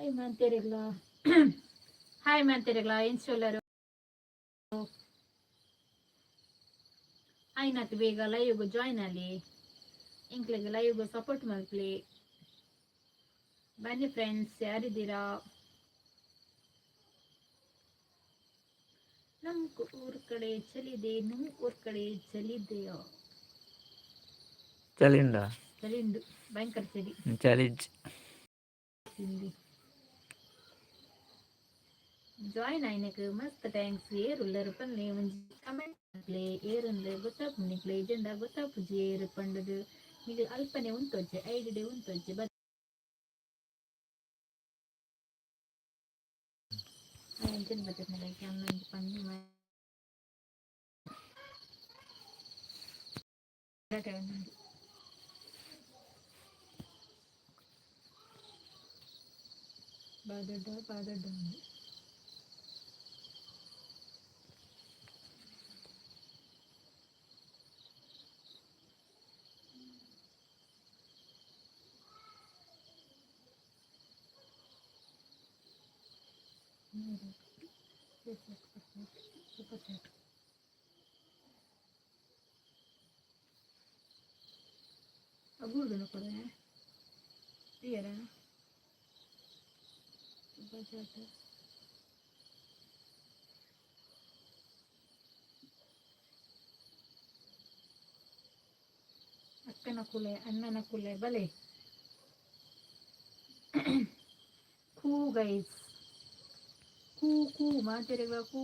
Hi ಮಾಡ್ತೀರಿಲ್ಲ hi ಮಾಡ್ತೀರಿಲ್ಲ ಇನ್ಸ್ಟಾಲರು ಆಯ್ನತ್ ಬೇಗ ಲೈವ್ಗೆ join ಅಲ್ಲಿ ಇಂಕ್ಲಿಗೆ ಲೈವ್ಗೆ support ಮಾಡ್ಲಿ ಬನ್ನಿ ಫ್ರೆಂಡ್ಸ್ ಯಾರಿದ್ದೀರಾ ನಮ್ ಊರ್ ಕಡೆ ಚಲಿದೆ ನಿಮ್ ಊರ್ ಕಡೆ ಚಲಿದೆಯೋ ಚಲಿಂಡ ಚಲಿಂಡು ಭಯಂಕರ ಚಳಿ ಚಲಿಜ್ ಜಾಯಿನ್ ಆಯ್ನಕ್ಕೆ ಮಸ್ತ್ ಥ್ಯಾಂಕ್ಸ್ ಏರುಲ್ಲರು ಪನ್ನೆ ಒಂಜಿ ಕಮೆಂಟ್ ಮಾಡ್ಲೆ ಏರುಂದು ಗೊತ್ತಾಪುನಿಕ್ಲೆ ಏಜೆಂಡ ಗೊತ್ತಾಪುಜಿ ಏರು ಪಂಡದು ಈಗ ಅಲ್ಪನೆ ಉಂತೊಜ್ಜೆ ಐಡಿಡೆ ಉಂತೊಜ್ಜೆ ಎಂಚಿನ ಬರ್ತದೆ ಅಮ್ಮ ಪಂಡಿ ಬಾದಡ್ಡ ಅಗೂರ್ದನ ಕೊಡೆ ತೀಯರ ಬಜಾಟ ಅಕ್ಕನ ಕುಲೆ ಅಣ್ಣನ ಕುಲೆ ಬಲೆ ಕೂ ಗೈಸ್ ಕೂ ಮಾತೆರೆಗ ಕೂ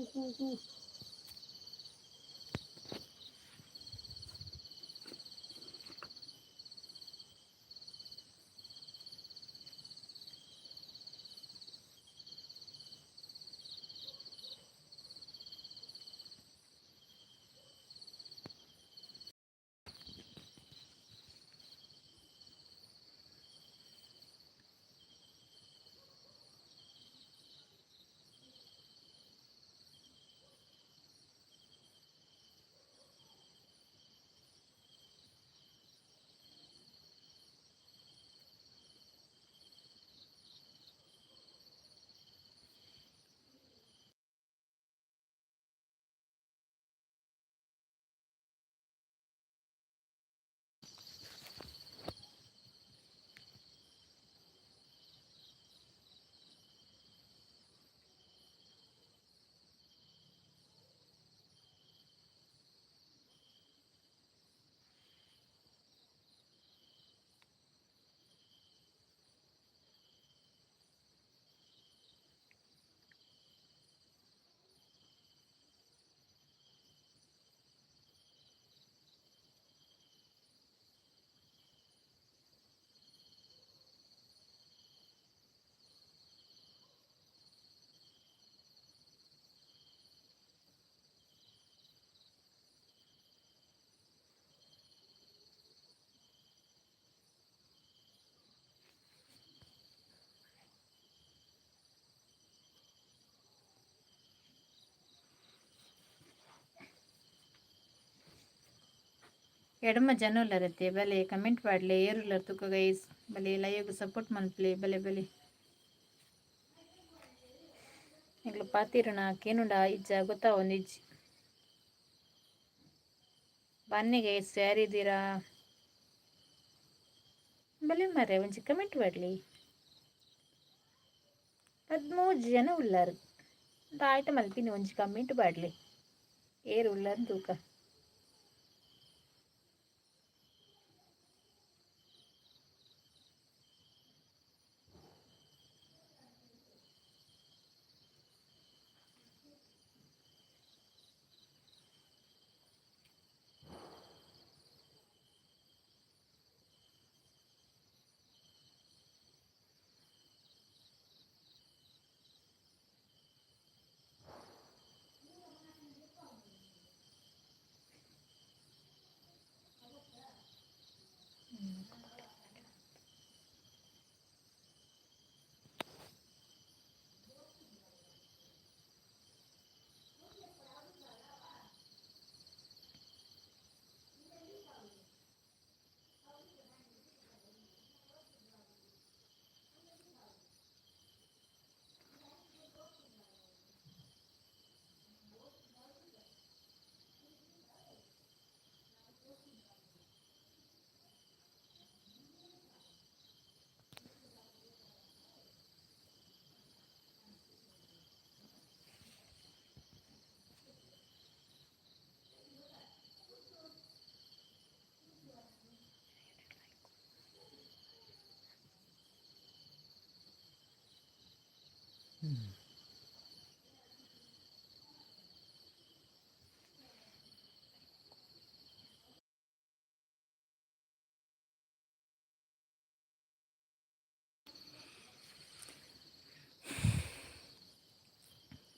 ಎಡಮ ಜನಲ್ಲರತ್ತೆ ಬಲೆ ಕಮೆಂಟ್ ಮಾಡ್ಲೆ ಏರುಲ್ಲರ್ ತುಕ ಗೈಸ್ ಬಲೆ ಲೈವ್ ಸಪೋರ್ಟ್ ಮನ್ಪ್ಲೆ ಬಲೆ ಈಗಲು ಪಾತಿರಣ ಕೇನುಂಡ ಇಜ್ಜ ಗೊತ್ತಾ ಒಂದು ಇಜ್ಜಿ ಬನ್ನಿ ಗೈಸ್ ಯಾರಿದ್ದೀರಾ ಬಲೆ ಮರೆ ಒಂಜಿ ಕಮೆಂಟ್ ಮಾಡ್ಲಿ 13 ಜನ ಉಳ್ಳಾರು ಆಯ್ತು ಮಲ್ಪಿನಿ ಒಂಜಿ ಕಮೆಂಟ್ ಮಾಡ್ಲಿ ಏರು ಉಳ್ಳಾರು ತೂಕ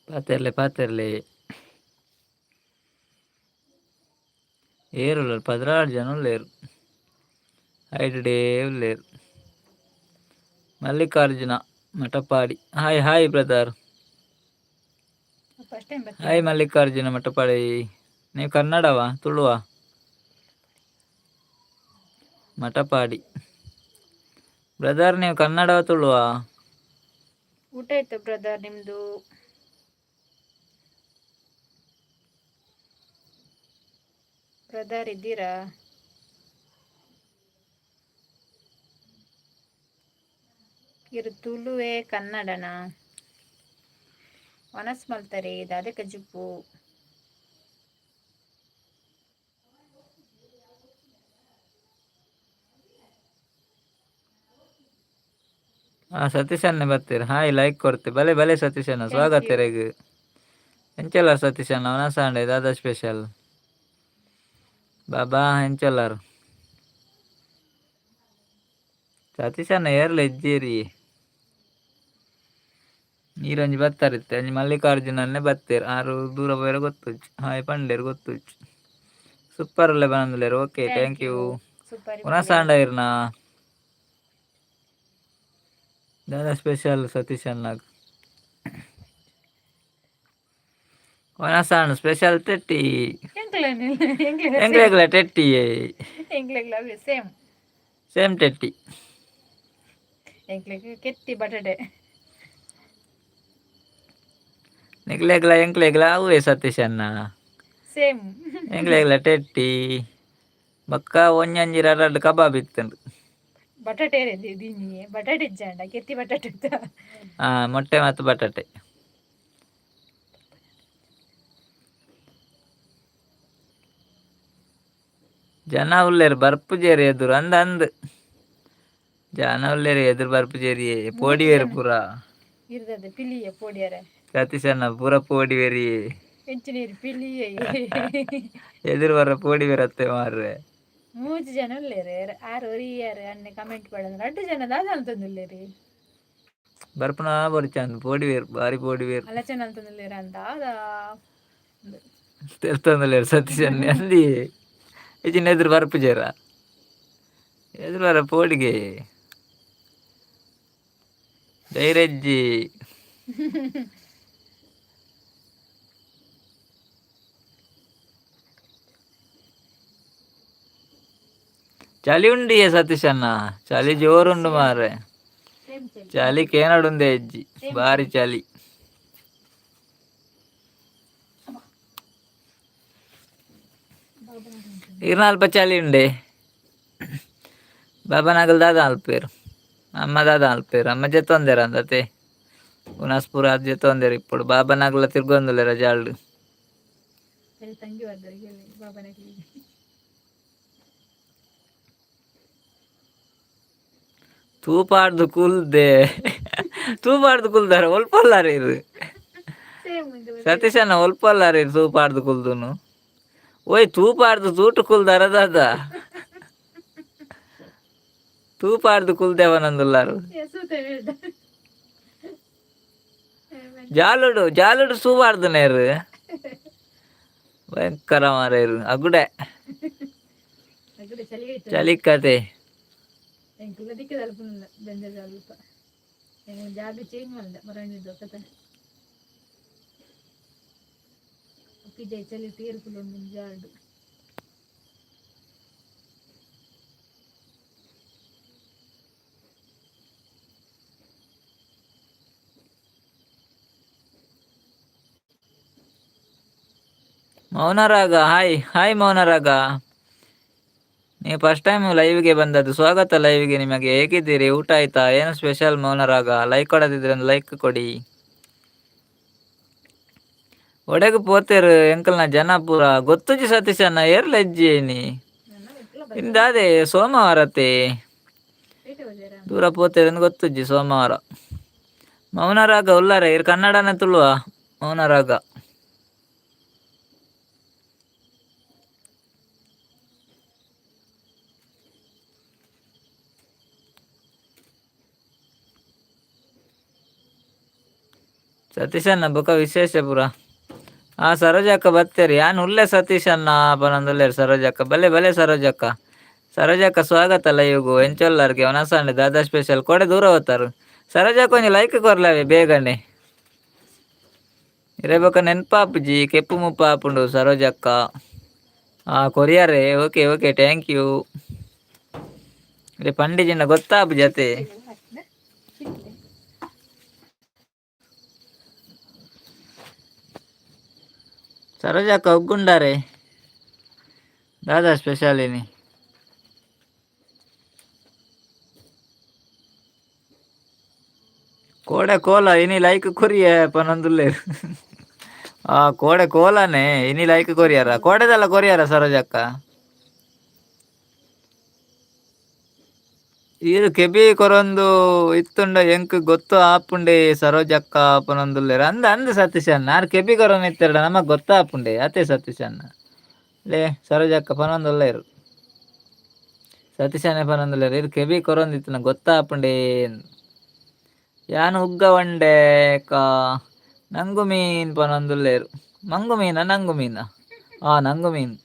ಪಾತೆರ್ಲೆ ఏరున్నారు 16 జనం లేరు. 5 లేరు. Mallikarjuna Matapadi hi hi brother. First time hi ಬರ್ತೀರಾ? ಮಲ್ಲಿಕಾರ್ಜುನ ಮಟಪಾಡಿ. ನೀವು ಕನ್ನಡವಾ ತುಳುವಾ? ಮಟಪಾಡಿ ಬ್ರದರ್, ನೀವು ಕನ್ನಡವ ತುಳುವಾ? ಊಟ ಆಯ್ತು ಬ್ರದರ್, ನಿಮ್ದು? ಬ್ರದರ್ ಇದ್ದೀರಾ? ಇರು ತುಳುವೇ ಕನ್ನಡನಾ? ಮನಸ್ ಮಲ್ತಾರೆ ದಾದೆ ಕಜುಪ್ಪು. ಸತೀಶನ್ನೇ ಬರ್ತೀರ? ಹಾಯ್ ಲೈಕ್ ಕೊಡ್ತೆ ಬಲೆ ಬಲೆ ಸತೀಶಣ್ಣ ಥ್ಯಾಂಕ್ ಸ್ವಾಗತ ಯು. ರೆಗ್ ಎಂಚೆಲ್ಲ ಸತೀಶಣ್ಣ ಅವನ ಸಂಡೆ ದಾದಾ ಸ್ಪೆಷಲ್ ಬಾಬಾ ಎಂಚೆಲ್ಲಾರು ಸತೀಶಣ್ಣ ಏರ್ಲ ಇಜ್ಜೇರಿ ನೀರಂಜಿ ಬತ್ತಾರಿತ್ತೆ ಅಂಜಿ ಮಲ್ಲಿಕಾರ್ಜುನನ್ನೇ ಬತ್ತೀರ್ ಆರು ದೂರ ಬೇರೆ ಗೊತ್ತುಜ್ ಹಾಯ್ ಪಂಡೇರು ಗೊತ್ತುಜ್ ಸೂಪರ್ ಅಲ್ಲೇ ಬಂದ್ಲೇರು. Okay thank you. ಸೂಪರ್ ಪುನಃ ಸಾಂಡ ಇರ್ನ ದಾದಾ ಸ್ಪೆಷಲ್ ಸತೀಶಣ್ಣಗ್ ಒನಸಾಣ ಸ್ಪೆಷಲ್ ಟೆಟ್ಟಿ ಎಂಗ್ಲೆಗ್ಲ ಟೆಟ್ಟಿ ಸೇಮ್ ಸೇಮ್ ಟೆಟ್ಟಿ ಕೆತ್ತಿ ಬಟಾಟೆ ಎಂಕ್ಲೆಗ್ಲ ಅವೇ ಸತೀಶಣ್ಣ ಸೇಮ್ ಎಂಗ್ಲೆಗ್ಲ ಟೆಟ್ಟಿ ಬಕ್ಕ ಒಂಜಂಜಿ 2 ಕಬಾಬ್ ಇತ್ತಂಡು ಬಟಾಟೆ ದೀನಿ ಬಟಾಟೆ ಇಜ್ಜಾಂಡ ಕೆತ್ತಿ ಬಟಾಟೆ ಮೊಟ್ಟೆ ಮತ್ತು ಬಟಾಟೆ. ಜನ ಉಳ್ಳೇರು ಬರ್ಪುಜೇರಿ ಎದುರು ಅಂದ್ ಜನ ಉಳ್ಳೇರು ಎದುರು ಬರ್ಪುಜೇರಿ ಪೋಡಿವೇರು ಪೂರ ಇರ್ದದೆ ಪಿಲಿಯ ಪೋಡಿಯರೆ ಸತೀಶಣ್ಣ ಪೂರ ಪೋಡಿವೇರಿ ಎಂಚಿನೀರು ಪಿಲಿಯ ಎದುರು ಬರ ಪೋಡಿವೇರತ್ತೆ ಮಾರ್ರೆ 3 ಜನ ಉಳ್ಳೇರೆ ಆರು ಒರಿಯಾರು ಅನ್ನೆ ಕಮೆಂಟ್ ಪಡಂದ್ರೆ 2 ಜನ ದಾದ ಅಂತಂದುಲ್ಲೇರಿ ಬರ್ಪುನ ಬರಿಚಂದ್ ಪೋಡಿವೇರು ಬಾರಿ ಪೋಡಿವೇರು ಅಲಚನ ಅಂತಂದುಲ್ಲೇರ ಅಂತ ತೆರ್ತಂದುಲ್ಲೇರು ಸತೀಶಣ್ಣ ಅಂದಿ ಇಜಿನ ಎದುರು ಬರ್ಪುಜೇರ ಎದುರು ಬರ ಪೋಡಿಗೆ ಧೈರ್ಯಜ್ಜಿ చలి ఉండి సతీష్ అన్న చలి జోరుండు మారే చలి కేనడుందే అజ్జి భారీ చలి ఇరనాల్ప చలి ఉండే ಬಾಬಾ ನಾಗಲ್ ದಾದ ಅಲ್ಪೇರು ಅಮ್ಮ ದಾದ ಅಲ್ಪೇರು ಅಮ್ಮ ಜೆತ್ತೊಂದೇರ ಅಂದತೆ ಉನಾಸ್ಪುರ ಅದು ಜೆತ್ತೊಂದೇರು ఇప్పుడు ಬಾಬಾ ನಾಗಲ ತಿರ್ಗೊಂದುಲ್ಲೇರ ಜಾಳ್ಡು ತೂಪಾಡ್ದು ಕುಲ್ದಾರ ಒಲ್ಪಲ್ಲಾರ ಇರು ಸತೀಶಣ್ಣ ಒಲ್ಪಲ್ಲಾರ ಇರು ತೂಪಾಡ್ದು ಕುಲ್ದುನು ಓಯ್ ತೂಪಾಡ್ದು ತೂಟು ಕುಲ್ದಾರ ದಾದ ತೂಪಾಡ್ದು ಕುಲ್ದೇವನಂದುಲ್ಲಾರು ಜಾಲುಡು ಸೂಪಾಡ್ದು ನೇರು ಭಯಂಕರ ಮಾರೇರು ಅಗುಡೆ ಚಳಿ ಕತೆ ಚಳಿ ತೀರ್ಪುಲು ಜಾಡು ಮೌನರಾಗ ಹಾಯ್ ಮೌನರಾಗ, ನೀವು ಫಸ್ಟ್ ಟೈಮ್ ಲೈವ್ಗೆ ಬಂದದ್ದು, ಸ್ವಾಗತ ಲೈವ್ಗೆ ನಿಮಗೆ. ಹೇಗಿದ್ದೀರಿ? ಊಟ ಆಯ್ತಾ? ಏನು ಸ್ಪೆಷಲ್ ಮೌನರಾಗ? ಲೈಕ್ ಕೊಡದಿದ್ರೆ ಒಂದು ಲೈಕ್ ಕೊಡಿ. ಒಡೆಗೆ ಪೋತೇರು ಎಂಕಲ್ನ ಜನ ಪೂರ ಗೊತ್ತುಜಿ ಸತೀಶಣ್ಣ ಏರ್ಲ ಹೆಜ್ಜೇನಿ ಇಂದಾದೆ ಸೋಮವಾರತೆ ದೂರ ಪೋತೇರು ಗೊತ್ತುಜ್ಜಿ ಸೋಮವಾರ. ಮೌನರಾಗ ಉಲ್ಲಾರ ಇರು ಕನ್ನಡನ ತುಳುವ ಮೌನರಾಗ. ಸತೀಶ್ ಅಣ್ಣ ಬೊಕ ವಿಶೇಷ ಪೂರ ಆ ಸರೋಜಕ್ಕ ಬತ್ತೇರಿ ಯಾನ್ ಉಲ್ಲೆ ಸತೀಶ್ ಅಣ್ಣ ಪನೊಂದುಲ್ಲೇರು ಸರೋಜಕ್ಕ ಬಲೆ ಬಲೆ ಸರೋಜಕ್ಕ ಸ್ವಾಗತ ಲೈವ್ಗೂ ಎಂಚೊಲ್ಲಾರ್ಗೆ ಒನಸಂಡೆ ದಾದಾ ಸ್ಪೆಷಲ್ ಕೊಡೆ ದೂರ ಹೋತಾರು ಸರೋಜಕ್ಕ ಒಂಜಿ ಲೈಕ್ ಕೊರ್ಲಾವೆ ಬೇಗನೆ ಇರೇ ಬೊಕ ನೆನ್ಪಾಪುಜಿ ಕೆಪ್ಪು ಮುಪ್ಪ ಆಪುಂಡು ಸರೋಜಕ್ಕ ಕೊರಿಯರೇ ಓಕೆ ಓಕೆ ಥ್ಯಾಂಕ್ ಯು ಇರೇ ಪಂಡಿಜಿಂದ ಗೊತ್ತಾಪು ಜತೆ ಸರೋಜಕ್ಕ ಒಗ್ಗುಂಡಾರೆ ದಾದಾ ಸ್ಪೆಷಲ್ ಇನಿ ಕೋಡೆ ಕೋಲ ಇನಿ ಲೈಕ್ ಕೊರಿಯ ಪನೊಂದುಲ್ಲೇರು ಕೋಡೆ ಕೋಲನೆ ಇನಿ ಲೈಕ್ ಕೊರಿಯಾರ ಕೋಡೆದಲ್ಲ ಕೊರಿಯಾರ ಸರೋಜಕ್ಕ ಇದು ಕೆಬಿ ಕೊರೊಂದು ಇತ್ತುಂಡ ಎಂಕ್ ಗೊತ್ತು ಆಪುಂಡೆ ಸರೋಜಕ್ಕ ಪನೊಂದುಲ್ಲೇರು ಅಂದ ಸತೀಶ್ ಅಣ್ಣ ಆರು ಕೆಬಿ ಕೊರೊಂದು ಇತ್ತೆರಡ ನಮಗ್ ಗೊತ್ತ ಆಪುಂಡೆ ಅತೆ ಸತೀಶ್ ಅಣ್ಣ ಲೇ ಸರೋಜಕ್ಕ ಪನೊಂದುಲ್ಲೇರು ಸತೀಶ್ ಅಣ್ಣ ಪನೊಂದುಲ್ಲೇರು ಇದು ಕೆಬಿ ಕೊರೊಂದು ಇತ್ತು ನಂಗೆ ಗೊತ್ತಾಪುಂಡೆ ಯಾನು ಉಗ್ಗ ಒಂಡೆ ಕಾ ನಂಗು ಮೀನ್ ಪನೊಂದುಲ್ಲೇರು ಮಂಗು ಮೀನ ನಂಗು ಮೀನ ನಂಗು ಮೀನ್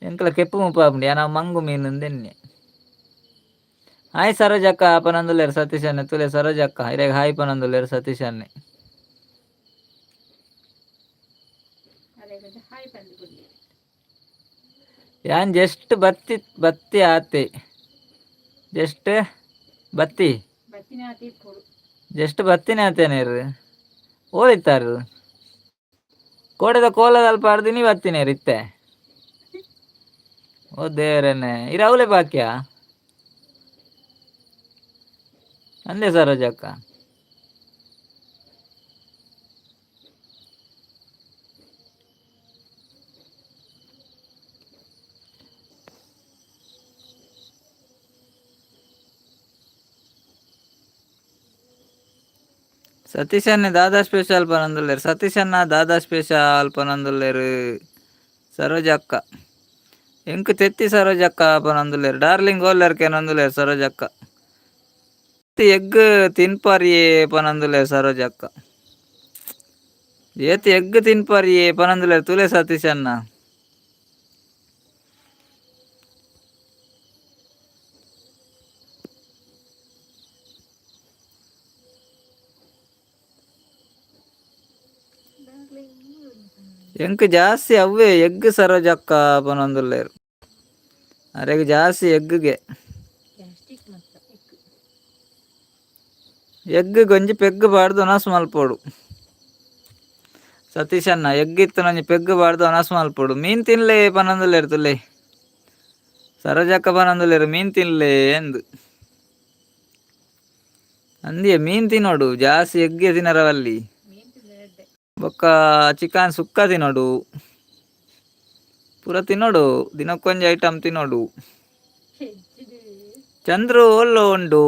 ಎಂಕಲ ಕೆಪ್ಪು ಮುಪ್ಪ ಆಪುಂಡು ಯಾನ ಮಂಗು ಮೀನ್ ಅಂದೆನ್ನೆ ಹಾಯ್ ಸರೋಜಕ್ಕ ಪನೊಂದುಲ್ಲೇರು ಸತೀಶ್ ಅಣ್ಣ ತುಲೆ ಸರೋಜಕ್ಕ ಇರೆಗ್ ಹಾಯ್ ಪನೊಂದುಲ್ಲೇರು ಸತೀಶ್ ಅಣ್ಣೆ ಯಾನ್ ಜಸ್ಟ್ ಬತ್ತಿ ಆತೆ ಜಸ್ಟ್ ಬತ್ತಿ ಜಸ್ಟ್ ಬತ್ತಿನೇ ಆತೇನೇರು ಓದಿತ್ತಾರು ಕೋಡೆದ ಕೋಲದ ಅಲ್ಪ ಆಡ್ದಿನಿ ಬತ್ತಿನೇರು ಇತ್ತೆ ಓ ದೇವರನ್ನೇ ಇರವಲೆ ಬಾಕ್ಯ ಅಂದೆ ಸರೋಜಕ್ಕ ಸತೀಶ್ ಅಣ್ಣ ದಾದಾ ಸ್ಪೆಷಲ್ ಪನೊಂದುಲ್ಲೇರು ಸತೀಶ್ ಅಣ್ಣ ದಾದಾ ಸ್ಪೆಷಲ್ ಪನೊಂದುಲ್ಲೇರು ಸರೋಜಕ್ಕ ಎಂಕ್ ತೆತ್ತಿ ಸರೋಜಕ್ಕ ಪನೊಂದುಲ್ಲೇರು ಡಾರ್ಲಿಂಗ್ ಓಲ್ಲರ್ಕೆ ನೊಂದುಲ್ಲೇರು ಸರೋಜಕ್ಕ ಎಗ್ ತಿನ್ಪಾರಿಯೇ ಪನೊಂದುಲ್ಲೇರು ಸರೋಜಕ್ಕ ಏತ್ ಎಗ್ ತಿನ್ಪಾರಿಯೇ ಪನೊಂದುಲ್ಲೇರು ತುಲೆ ಸತೀಶ್ ಅಣ್ಣ ಎಂಕ್ ಜಾಸ್ತಿ ಅವೇ ಎಗ್ ಸರೋಜಕ್ಕ ಪನೊಂದುಲ್ಲೇರು ಅರೆಗ್ ಜಾಸ್ತಿ ಎಗ್ಗೆ ಎಗ್ ಗೊಂಜಿ ಪೆಗ್ ಬಾಡ್ದು ಒನಸು ಮಲ್ಪೋಡು ಸತೀಶ್ ಅಣ್ಣ ಎಗ್ ಇತ್ತು ನಂಜಿ ಪೆಗ್ ಬಾಡ್ದು ಒನಸು ಮಲ್ಪೋಡು ಮೀನ್ ತಿನ್ಲೆ ಪನೊಂದುಲ್ಲೇರು ತುಲೆ ಸರೋಜಕ್ಕ ಪನೊಂದುಲ್ಲೇರು ಮೀನ್ ತಿನ್ಲೆ ಎಂದು ಅಂದಿಯ ಮೀನ್ ತಿನ್ನೋಡು ಜಾಸ್ತಿ ಎಗ್ಗೆ ತಿನ್ನರವಲ್ಲಿ ಬೊಕ್ಕ ಚಿಕನ್ ಸುಕ್ಕ ತಿನ್ನೋಡು ಪೂರ ತಿನ್ನೋಡು ದಿನಕ್ಕೊಂಜಿ ಐಟಮ್ ತಿನ್ನೋಡು ಚಂದ್ರು ಒಲ್ಲು ಉಂಡು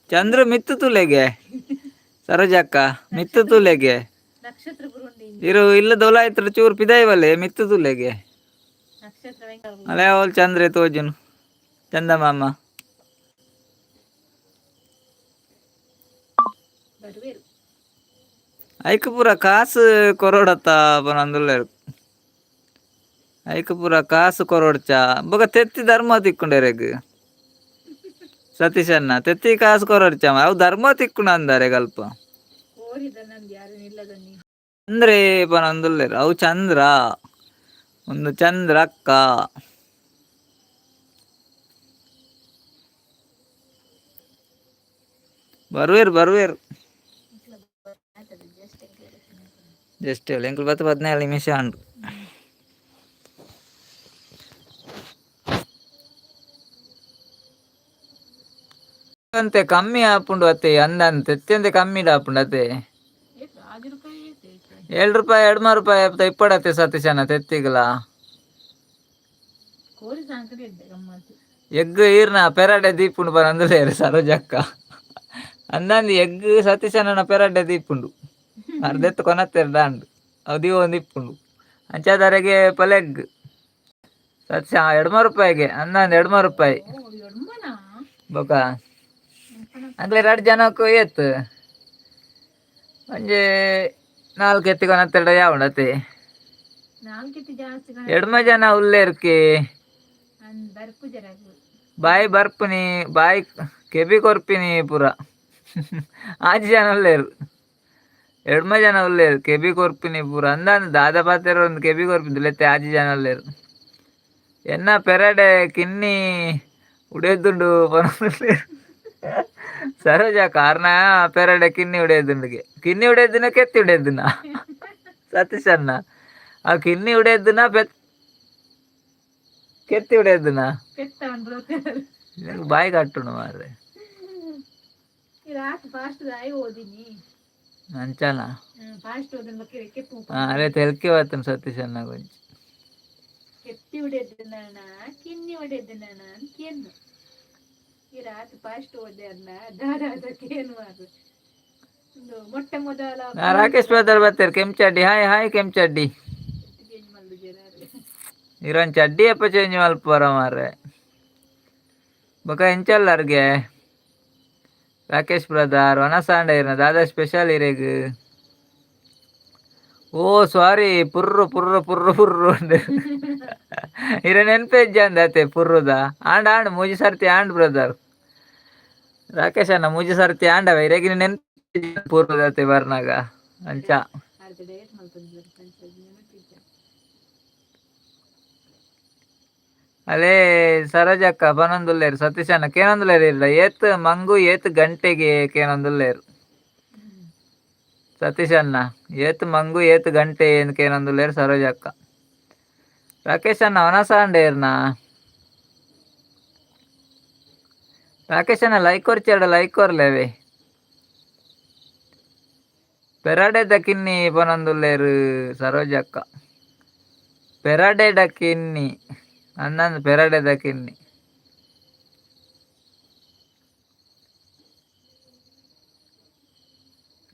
ಚಂದ್ರು ಮಿತ್ತು ತುಲೆಗೆ ಸರೋಜಕ್ಕ ಮಿತ್ತು ತುಲೆಗೆ ಇರು ಇಲ್ಲ ದೊಲಾಯ್ತ್ರ ಚೂರು ಪಿದಾಯವಲ್ಲೆ ಮಿತ್ತು ತುಲೆಗೆ ಅಲೆ ಅವಲ್ ಚಂದ್ರೆ ತೋಜುನು ಚಂದ ಮಾಮ ಐಕ್ ಪೂರ ಕಾಸು ಕೊರೋಡತ್ತ ಪನೊಂದುಲ್ಲೇರು ಐಕ್ ಪೂರ ಕಾಸು ಕೊರೋಡ್ಚ ಬೊಕ ತೆತ್ತಿ ಧರ್ಮ ತಿಕ್ಕೊಂಡೆರೆಗ್ ಸತೀಶ್ ಅಣ್ಣ ತೆತ್ತಿ ಕಾಸು ಕೊರೋಡ್ಚ ಅವು ಧರ್ಮ ತಿಕ್ಕುಂಡು ಅಂದಾರೆ ಅಲ್ಪ ಅಂದ್ರೆ ಪನೊಂದುಲ್ಲೇರು ಅವು ಚಂದ್ರ ಒಂದು ಚಂದ್ರ ಅಕ್ಕ ಬರುವೇರು ಜಸ್ಟ್ ಹೇಳಿ ಎಂಕುಲು 10-17 ನಿಮಿಷ ಉಂಡು ಅಂತೆ ಕಮ್ಮಿ ಆಪುಂಡು ಅತ್ತೆ ಅಂದಂತೆ ಎತ್ತೆಂತೆ ಕಮ್ಮಿ ಆಪುಂಡು ಅತ್ತೆ ₹7 ₹2 ಇಪ್ಪಡತ್ತೆ ಸತೀಶ್ ಅಣ್ಣ ತೆತ್ತಿಗಲ ಎಗ್ ಈರ್ನ ಪೆರಡೆ ದೀಪುಂಡು ಪನೊಂದುಲ್ಲೇರು ಸರೋಜಕ್ಕ ಅಂದಂದು ಎಗ್ ಸತೀಶ್ ಅಣ್ಣನ ಪೆರಡೆ ದೀಪುಂಡು ಅರ್ಧೆತ್ತು ಕೊನತ್ತೆರು ದಾಂಡು ಅದು ಒಂದು ಇಪ್ಪುಂಡು ಅಂಚಾದರೆಗೆ ಪಲೆಗ್ ಸತ್ಯ ₹2 ಅಂದಂದು ₹2 ಬೊಕ ಅಂಗ್ಲೆ 2 ಜನಕ್ಕೂ ಏತ್ ಒಂಜಿ 4 ಎತ್ತಿಗೊನತ್ತೆರಡ ಯಾವಣತೆ ನಾಲ್ಕಿತ್ತು ಜಾಸ್ತಿ ಎಡ್ಮ ಜನ ಉಲ್ಲೇರ್ಕೆ ಅಂದ್ ಬರ್ಪು ಜರಾಗು ಬಾಯಿ ಬರ್ಪುನಿ ಬಾಯಿ ಕೆಬಿ ಕೊರ್ಪಿನಿ ಪೂರ ಆಜಿ ಜನ ಉಲ್ಲೇರು ಎಡ್ಮ ಜನ ಉಲ್ಲೇರು ಕೆಬಿ ಕೊರ್ಪಿನಿ ಪೂರ ಅಂದ ದಾದ ಪಾತೆರ ಒಂದು ಕೆಬಿ ಕೊರ್ಪಿದ್ದು ಲೆತ್ತೆ ಆಜಿ ಜನ ಉಲ್ಲೇರು ಎನ್ನ ಪೆರಡೆ ಕಿನ್ನಿ ಉಡೇದುಂಡು ಸರೋಜ ಕಾರಣ ಪೆರಡೆ ಕಿನ್ನಿ ಉಡೇದುಂಡಿಗೆ ಕಿನ್ನಿ ಉಡೇದಿನ ಕೆತ್ತಿ ಉಡೇದಿನ ಸತೀಶ್ ಅಣ್ಣ ಆ ಕಿನ್ನಿ ಉಡೇದಿನ ಕೆತ್ತಿ ಉಡೇದಿನ ಬಾಯಿ ಕಟ್ಟುಣು ಮಾರ್ರೆ ಫಾಸ್ಟ್ ಆಯ್ ಓದಿನಿ ಅಂಚನ ಫಾಸ್ಟ್ ಓದನ್ ಬಗ್ಗೆ ಕೆತ್ತು ಅದೇ ತೆಲ್ಕೆ ಬರ್ತನು ಸತೀಶ್ ಅಣ್ಣ ಕೊಂಚ ಕೆತ್ತಿ ಹೊಡೆದಿನ ಕಿನ್ನಿ ಹೊಡೆದಿನ ಕೇನು ಈ ರಾತ್ ಫಾಸ್ಟ್ ಓದೆ ಅಲ್ಲ ದಾದಾದಕ್ಕೆ ಏನು ಮಾಡು ಒಂದು ಮೊಟ್ಟ ಮೊದಲ ರಾಕೇಶ್ ಬ್ರದರ್ ಬರ್ತಾರೆ ಕೆಂಚಡ್ಡಿ ಹಾಯ್ ಹಾಯ್ ಕೆಂಚಡ್ಡಿ ಚೇಂಜ್ ಮಾಡ್ಲು ಜರಾರು ಇರೊಂದು ಚಡ್ಡಿ ಅಪ್ಪ ಚೇಂಜ್ ಮಲ್ಪರ ಮಾರ್ರೆ ಬೊಕ ಎಂಚಲ್ಲರ್ಗೆ ರಾಕೇಶ್ ಬ್ರದರ್ ಒನಸಾಂಡ ಇರನ ದಾದಾ ಸ್ಪೆಷಲ್ ಇರೆಗ್ ಓ ಸಾರಿ ಪುರ್ರು ಪುರ್ರು ಪುರ್ರು ಪುರ್ರು ಅಂದೆ ಇರ ನೆನ್ಪೆಜ್ಜ ಅಂದತೆ ಪುರ್ರುದ ಆಂಡ್ ಆಂಡ್ ಮೂಜಿ ಸರ್ತಿ ಆಂಡ್ ಬ್ರದರ್ ರಾಕೇಶ್ ಅಣ್ಣ ಮೂಜಿ ಸರ್ತಿ ಆಂಡವ ಇರಗಿನ ನೆನ್ಪು ಪುರ್ರುದತೆ ಬರ್ನಾಗ ಅಂಚ ಅರ್ಧ ಡೇಟ್ ಮಾಡ್ತಿದ್ರು ಅಲೇ ಸರೋಜಕ್ಕ ಪನೊಂದುಲ್ಲೇರು ಸತೀಶ್ ಅಣ್ಣ ಕೇನೊಂದುಲ್ಲೇರು ಇಲ್ಲ ಏತ್ ಮಂಗು ಏತ್ ಗಂಟೆಗೆ ಕೇನೊಂದುಲ್ಲೇರು ಸತೀಶ್ ಅಣ್ಣ ಏತ್ ಮಂಗು ಏತ್ ಗಂಟೆ ಏನು ಕೇನೊಂದುಲ್ಲೇರು ಸರೋಜಕ್ಕ ರಾಕೇಶ್ ಅಣ್ಣ ಒನಸಾಂಡೇರ್ನ ರಾಕೇಶ್ ಅಣ್ಣ ಲೈಕ್ ಕೊರ್ಚೆರಡ ಲೈಕ್ ಕೊರ್ಲೇವೆ ಪೆರಾಡೆದ ಕಿನ್ನಿ ಪನೊಂದುಲ್ಲೇರು ಸರೋಜಕ್ಕ ಪೆರಾಡೆಡ ಕಿನ್ನಿ ಅನ್ನಂದು ಪೆರಾಡೆದ ಕಿನ್ನಿ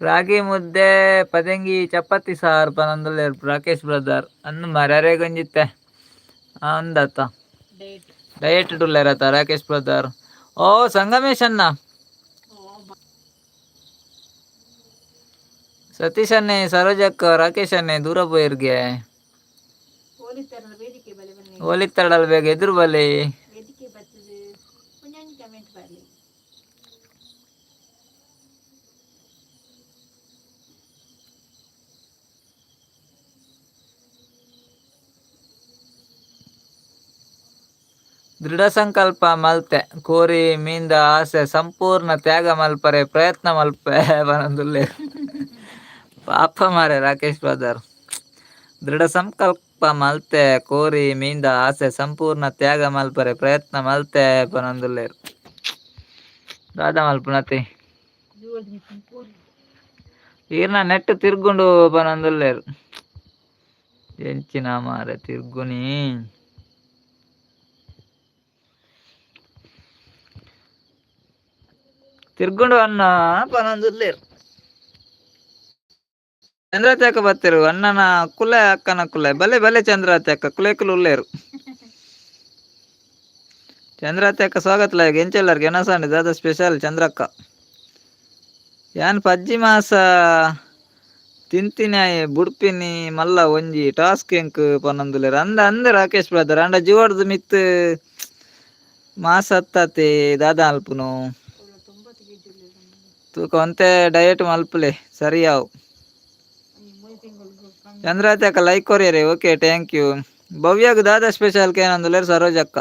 ರಾಗಿ ಮುದ್ದೆ ಪದಂಗಿ ಚಪಾತಿ ಸಾರು ಪನೊಂದುಲ್ಲೇರು ರಾಕೇಶ್ ಬ್ರದರ್ ಅನ್ನು ಮರ್ಯಾರೆ ಗಂಜಿತ್ತೆ ಅಂದತ್ತ ಡೇಟ್ ಡಯಟ್ ಡುಲ್ಲೇರತ್ತ ರಾಕೇಶ್ ಬ್ರದರ್ ಓ ಸಂಗಮೇಶ್ ಅಣ್ಣ ಸತೀಶ್ ಅನ್ನೆ ಸರೋಜಕ್ಕ ರಾಕೇಶ್ ಅನ್ನೆ ದೂರ ಪೋಯಿರ್ಗೆ ಹೋಲಿತಾರಲ್ಲ ವೇದಿಕೆ ಬಲೆ ಬನ್ನಿ ಹೋಲಿತ್ತಡಲ್ ಬೇಗ ಎದುರು ಬಲೆ ವೇದಿಕೆ ಬರ್ತದೆ ಒಂಜೊಂದು ಕಮೆಂಟ್ ಬರಲಿ ದೃಢ ಸಂಕಲ್ಪ ಮಲ್ತೆ ಕೋರಿ ಮೀಂದ ಆಸೆ ಸಂಪೂರ್ಣ ತ್ಯಾಗ ಮಲ್ಪರೆ ಪ್ರಯತ್ನ ಮಲ್ಪೆ ಬನಂದುಲ್ಲೆ ಪಾಪ ಮಾರೆ ರಾಕೇಶ್ ಬ್ರದರ್ ದೃಢ ಸಂಕಲ್ಪ ಮಲ್ತೆ ಕೋರಿ ಮೀಂದ ಆಸೆ ಸಂಪೂರ್ಣ ತ್ಯಾಗ ಮಲ್ಪರೆ ಪ್ರಯತ್ನ ಮಲ್ತೆ ಪನೊಂದುಲ್ಲೇರು ದಾದ ಮಲ್ಪುನತಿ ಈರ್ನ ನೆಟ್ ತಿರ್ಗುಂಡು ಪನೊಂದುಲ್ಲೇರು ಎಂಚಿನ ಮಾರೆ ತಿರ್ಗುನಿ ತಿರ್ಗುಂಡು ಅನ್ನ ಪನೊಂದುಲ್ಲೇರು ಚಂದ್ರತ್ಯಾಕ ಬತ್ತಿರು ಅಣ್ಣನ ಕುಲೆ ಅಕ್ಕನ ಕುಲೆ ಬಲೆ ಬಲೆ ಚಂದ್ರತ್ಯಾಕ ಕುಲೇಕುಲು ಉಲ್ಲೇರು ಚಂದ್ರತ್ಯಾಕ ಸ್ವಾಗತ ಲಾಯಕ್ ಎಂಚೆಲ್ಲರ್ಗೆ ಎನಸಾಂಡಿ ದಾದ ಸ್ಪೆಷಲ್ ಚಂದ್ರಕ್ಕ ಯಾನ್ ಪಜ್ಜಿ ಮಾಸ ತಿಂತಿನಾಯಿ ಬುಡ್ಪಿನಿ ಮಲ್ಲ ಒಂಜಿ ಟಾಸ್ಕ್ ಎಂಕ್ ಪನೊಂದುಲ್ಲೇರು ಅಂದ ಅಂದ ರಾಕೇಶ್ ಬ್ರದರ್ ಅಂಡ ಜೀವಡ್ದು ಮಿತ್ ಮಾಸ ಹತ್ತತೆ ದಾದ ಅಲ್ಪುನು ತೂಕ ಒಂತೆ ಡಯಟ್ ಮಲ್ಪಲೆ ಸರಿಯಾವು ಚಂದ್ರತ್ಯಾಕ ಲೈಕ್ ಕೊರಿಯರೆ ಓಕೆ ಥ್ಯಾಂಕ್ ಯು ಭವ್ಯಾಗ ದಾದಾ ಸ್ಪೆಷಲ್ ಕೇನಂದುಲ್ಲೇರು ಸರೋಜಕ್ಕ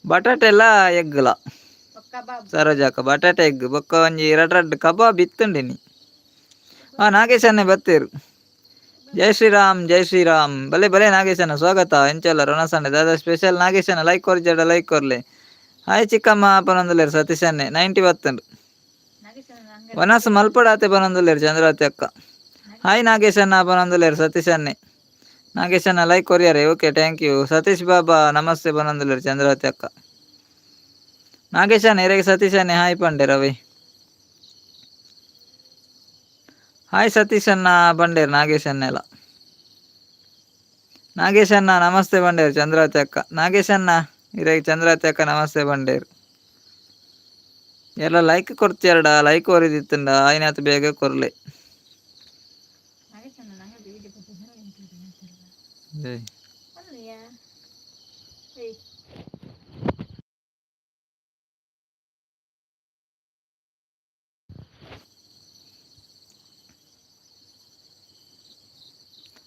ಬಟಾಟೆ ಎಲ್ಲ ಎಗ್ಲ ಸರೋಜಕ್ಕ ಬಟಾಟೆ ಎಗ್ ಬೊಕ್ಕ ಒಂಜಿ ರಡ್ ಕಬಾಬ್ ಇತ್ತುಂಡಿನಿ ನಾಗೇಶನ್ನೇ ಬತ್ತೇರು ಜೈ ಶ್ರೀರಾಮ್ ಬಲೆ ಬಲೆ ನಾಗೇಶನ ಸ್ವಾಗತ ಎಂಚಲ್ಲ ರಣಸಂಡೆ ದಾದಾ ಸ್ಪೆಷಲ್ ನಾಗೇಶನ ಲೈಕ್ ಕೊರ್ಜಡ ಲೈಕ್ ಕೊರ್ಲೆ ಹಾಯ್ ಚಿಕ್ಕಮ್ಮ ಪನೊಂದುಲ್ಲೇರು ಸತೀಶನ್ನೇ 90 ಬತ್ತುಂಡು ವನಸ್ ಮಲ್ಪಡಾತೆ ಪನೊಂದುಲ್ಲೇರು ಚಂದ್ರತ್ಯಾಕ ಹಾಯ್ ನಾಗೇಶನ್ನ ಪನೊಂದುಲ್ಲೇರು ಸತೀಶನ್ನೇ ನಾಗೇಶನ್ನ ಲೈಕ್ ಕೊರಿಯರೆ ಓಕೆ ಥ್ಯಾಂಕ್ ಯು ಸತೀಶ್ ಬಾಬಾ ನಮಸ್ತೆ ಪನೊಂದುಲ್ಲೇರು ಚಂದ್ರತ್ಯಾಕ ನಾಗೇಶನ್ನ ಇರೆಗೆ ಸತೀಶನ್ನೇ ಹಾಯ್ ಪಂಡೆ ರವಿ ಹಾಯ್ ಸತೀಶನ್ನ ಬಂಡೇರು ನಾಗೇಶನ್ನೆಲ್ಲ ನಾಗೇಶನ್ನ ನಮಸ್ತೆ ಬಂಡೇರು ಚಂದ್ರತ್ಯಾಕ ನಾಗೇಶನ್ನ ಇರೆಗೆ ಚಂದ್ರತ್ಯಾಕ ನಮಸ್ತೆ ಬಂಡೇರು ಎಲ್ಲ ಲೈಕ್ ಕೊಡ್ತೀಯರಡ, ಲೈಕ್ ಹೊರಿದಿತ್ತಂಡ ಆಯ್ನಾತ್ ಬೇಗ ಕೊರ್ಲೆ.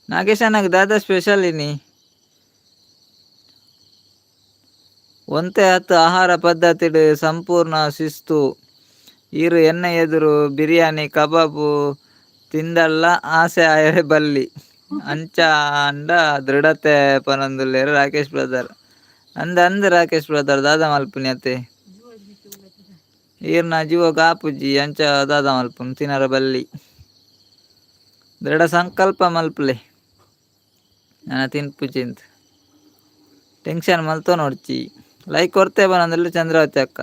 ನಾಗೇಶ್ ಅಣ್ಣಗೆ ದಾದಾ ಸ್ಪೆಷಲ್ ಇನಿ ಒಂತೆ ಹತ್ತು ಆಹಾರ ಪದ್ಧತಿ ಸಂಪೂರ್ಣ ಶಿಸ್ತು ಈರು ಎಣ್ಣೆ ಎದುರು ಬಿರಿಯಾನಿ ಕಬಾಬು ತಿಂದಲ್ಲ ಆಸೆ ಆಯರೆ ಬಲ್ಲಿ ಅಂಚ ಅಂಡ ದೃಢತೆ ಪನೊಂದುಲ್ಲೇರು ರಾಕೇಶ್ ಬ್ರದರ್ ಅಂದ ರಾಕೇಶ್ ಬ್ರದರ್ ದಾದ ಮಲ್ಪುನಿ ಅತ್ತೆ ಈರ್ನ ಜೀವ ಕಾಪುಜಿ ಅಂಚ ದಾದ ಮಲ್ಪುನ್ ತಿನ್ನರ ಬಲ್ಲಿ ದೃಢ ಸಂಕಲ್ಪ ಮಲ್ಪಲೆ ನಾನು ತಿನ್ಪುಜಿಂತ ಟೆನ್ಷನ್ ಮಲ್ತೋ ನೋಡ್ಚಿ ಲೈಕ್ ಕೊಡ್ತೇ ಬನ್ನಂದ್ರೆ ಚಂದ್ರಾವತಿ ಅಕ್ಕ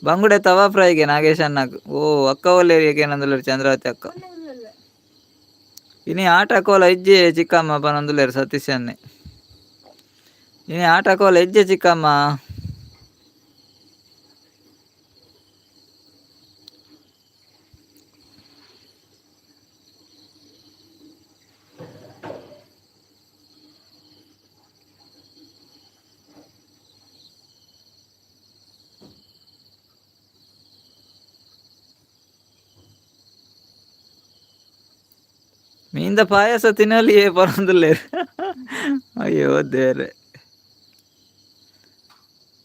ಬಂಗುಡೆ ತವಾ ಫ್ರೈಗೆ ನಾಗೇಶ್ ಅಣ್ಣಗೆ ಓ ಅಕ್ಕ ಒಲ್ಲೇರಿಗೆ ಏನಂದ್ರೆ ಚಂದ್ರಾವತಿ ಅಕ್ಕ ಇನಿ ಆಟಕೋಲ ಹೆಜ್ಜೆ ಚಿಕ್ಕಮ್ಮ ಪನೊಂದುಲ್ಲೇರು ಸತೀಶ್ ಅನ್ನೆ ಇನಿ ಆಟಕೋಲ ಹೆಜ್ಜೆ ಚಿಕ್ಕಮ್ಮ ಮೀಂದ ಪಾಯಸ ತಿನ್ನಲಿಯೇ ಪರೊಂದುಲ್ಲೇರು ಅಯ್ಯೋ ದೇವ್ರೆ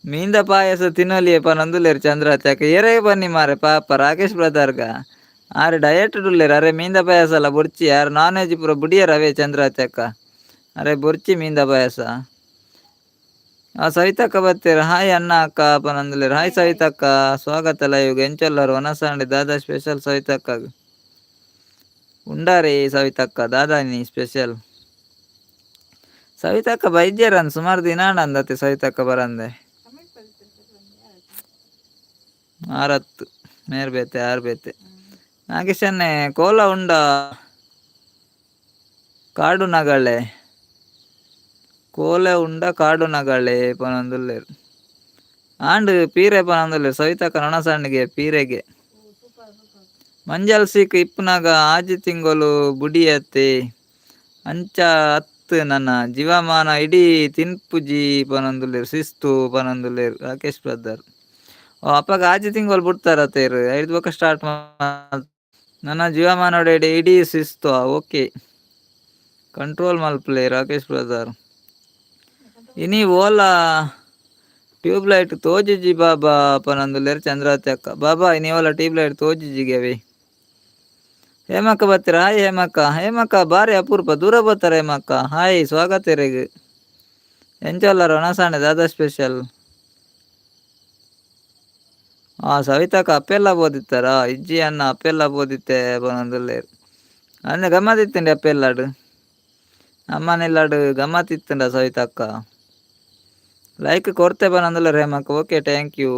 ಮೀಂದ ಪಾಯಸ ತಿನ್ನಲಿಯೇ ಪನೊಂದುಲ್ಲೇರು ಚಂದ್ರಾವತಿ ಅಕ್ಕ ಎರೆಗೆ ಬನ್ನಿ ಮಾರೆ ಪಾಪ ರಾಕೇಶ್ ಬ್ರದರ್ಗ ಆರೆ ಡಯಟ್ ಉಳ್ಳೇರು ಅರೆ ಮೀಂದ ಪಾಯಸ ಅಲ್ಲ ಬೊರ್ಚಿ ಯಾರು ನಾನ್ ವೆಜ್ ಪೂರ ಬುಡಿಯರ್ ಅವೇ ಚಂದ್ರಾವತಿ ಅಕ್ಕ ಅರೆ ಬೊರ್ಚಿ ಮೀಂದ ಪಾಯಸ ಸವಿತಕ್ಕ ಬರ್ತೀರ ಹಾಯ್ ಅಣ್ಣ ಅಕ್ಕ ಪನೊಂದುಲ್ಲೇರು ಹಾಯ್ ಸವಿತಕ್ಕ ಸ್ವಾಗತ ಲೈವ್ಗೆ ಎಂಚೊಲ್ಲರು ಒನಸಾಂಡೆ ದಾದಾ ಸ್ಪೆಷಲ್ ಸವಿತಕ್ಕ ಉಂಡಾರಿ ಸವಿತಕ್ಕ ದಾದಾನಿ ಸ್ಪೆಷಲ್ ಸವಿತಕ್ಕ ಬೈದ್ಯರನ್ ಸುಮಾರು ದಿನ ಅಂದತ್ತೆ ಸವಿತಕ್ಕ ಬರಂದೆ ಆರತ್ತು ಮೇರ್ಬೇತೆ ಆರ್ಬೇತೆ ನಾಗೇಶನ್ನೆ ಕೋಲ ಉಂಡ ಕಾಡು ನಗಳೆ ಕೋಲೆ ಉಂಡ ಕಾಡು ನಗಳೆ ಪನೊಂದುಲ್ಲೇರು ಆಂಡ್ ಪೀರೆ ಪನೊಂದುಲ್ಲೇರು ಸವಿತಕ್ಕ ನೊಣಸಣ್ಣಿಗೆ ಪೀರೆಗೆ ಮಂಜಲ್ ಸಿಕ್ ಇಪ್ಪನಾಗ ಆಜಿ ತಿಂಗಳು ಬುಡಿಯತ್ತೆ ಅಂಚ ಹತ್ತು ನನ್ನ ಜೀವಮಾನ ಇಡೀ ತಿನ್ಪುಜಿ ಪನೊಂದುಲ್ಲೇರು ಶಿಸ್ತು ಪನೊಂದುಲ್ಲೇರು ರಾಕೇಶ್ ಬ್ರದರ್ ಓ ಅಪ್ಪಗ ಆಜಿ ತಿಂಗಳು ಬಿಡ್ತಾರತ್ತೇರು 5 ಬೊಕ್ಕ ಸ್ಟಾರ್ಟ್ ನನ್ನ ಜೀವಮಾನ ಇಡೀ ಶಿಸ್ತು ಓಕೆ ಕಂಟ್ರೋಲ್ ಮಲ್ಪಲೆ ರಾಕೇಶ್ ಬ್ರದರ್ ಇನಿ ಓಲಾ ಟ್ಯೂಬ್ ಲೈಟ್ ತೋಜಿಜಿ ಬಾಬಾ ಪನೊಂದುಲ್ಲೇರು ಚಂದ್ರಾವತಿ ಅಕ್ಕ ಬಾಬಾ ಇನಿ ಓಲಾ ಟ್ಯೂಬ್ ಲೈಟ್ ತೋಜಿಜಿಗೆವೆ ಹೇಮಕ್ಕ ಬರ್ತೀರ ಹಾಯ್ ಹೇಮಕ್ಕ ಬಾರಿ ಅಪೂರ್ಪ ದೂರ ಬರ್ತಾರೆ ಹೇಮಕ್ಕ ಹಾಯ್ ಸ್ವಾಗತ ಇರೆಗೆ ಎಂಚಲ್ಲರ ಒಣಸಾಣೆ ದಾದಾ ಸ್ಪೆಷಲ್ ಸವಿತಕ್ಕ ಅಪ್ಪೆಲ್ಲ ಬೋದಿತ್ತಾರ ಇಜ್ಜಿ ಅನ್ನ ಅಪ್ಪೆಲ್ಲ ಬೋದಿತ್ತೆ ಪನೊಂದುಲ್ಲೇರು ಅಂದೆ ಗಮ್ಮತ್ತಿತ್ತಂಡಿ ಅಪ್ಪೆಲ್ಲಾಡು ಅಮ್ಮನೆಲ್ಲಾಡು ಗಮ್ಮತ್ತಿತ್ತಂಡ ಸವಿತಕ್ಕ ಲೈಕ್ ಕೊಡ್ತೆ ಪನೊಂದುಲ್ಲೇರು ಹೇಮಕ್ಕ ಓಕೆ ಥ್ಯಾಂಕ್ ಯು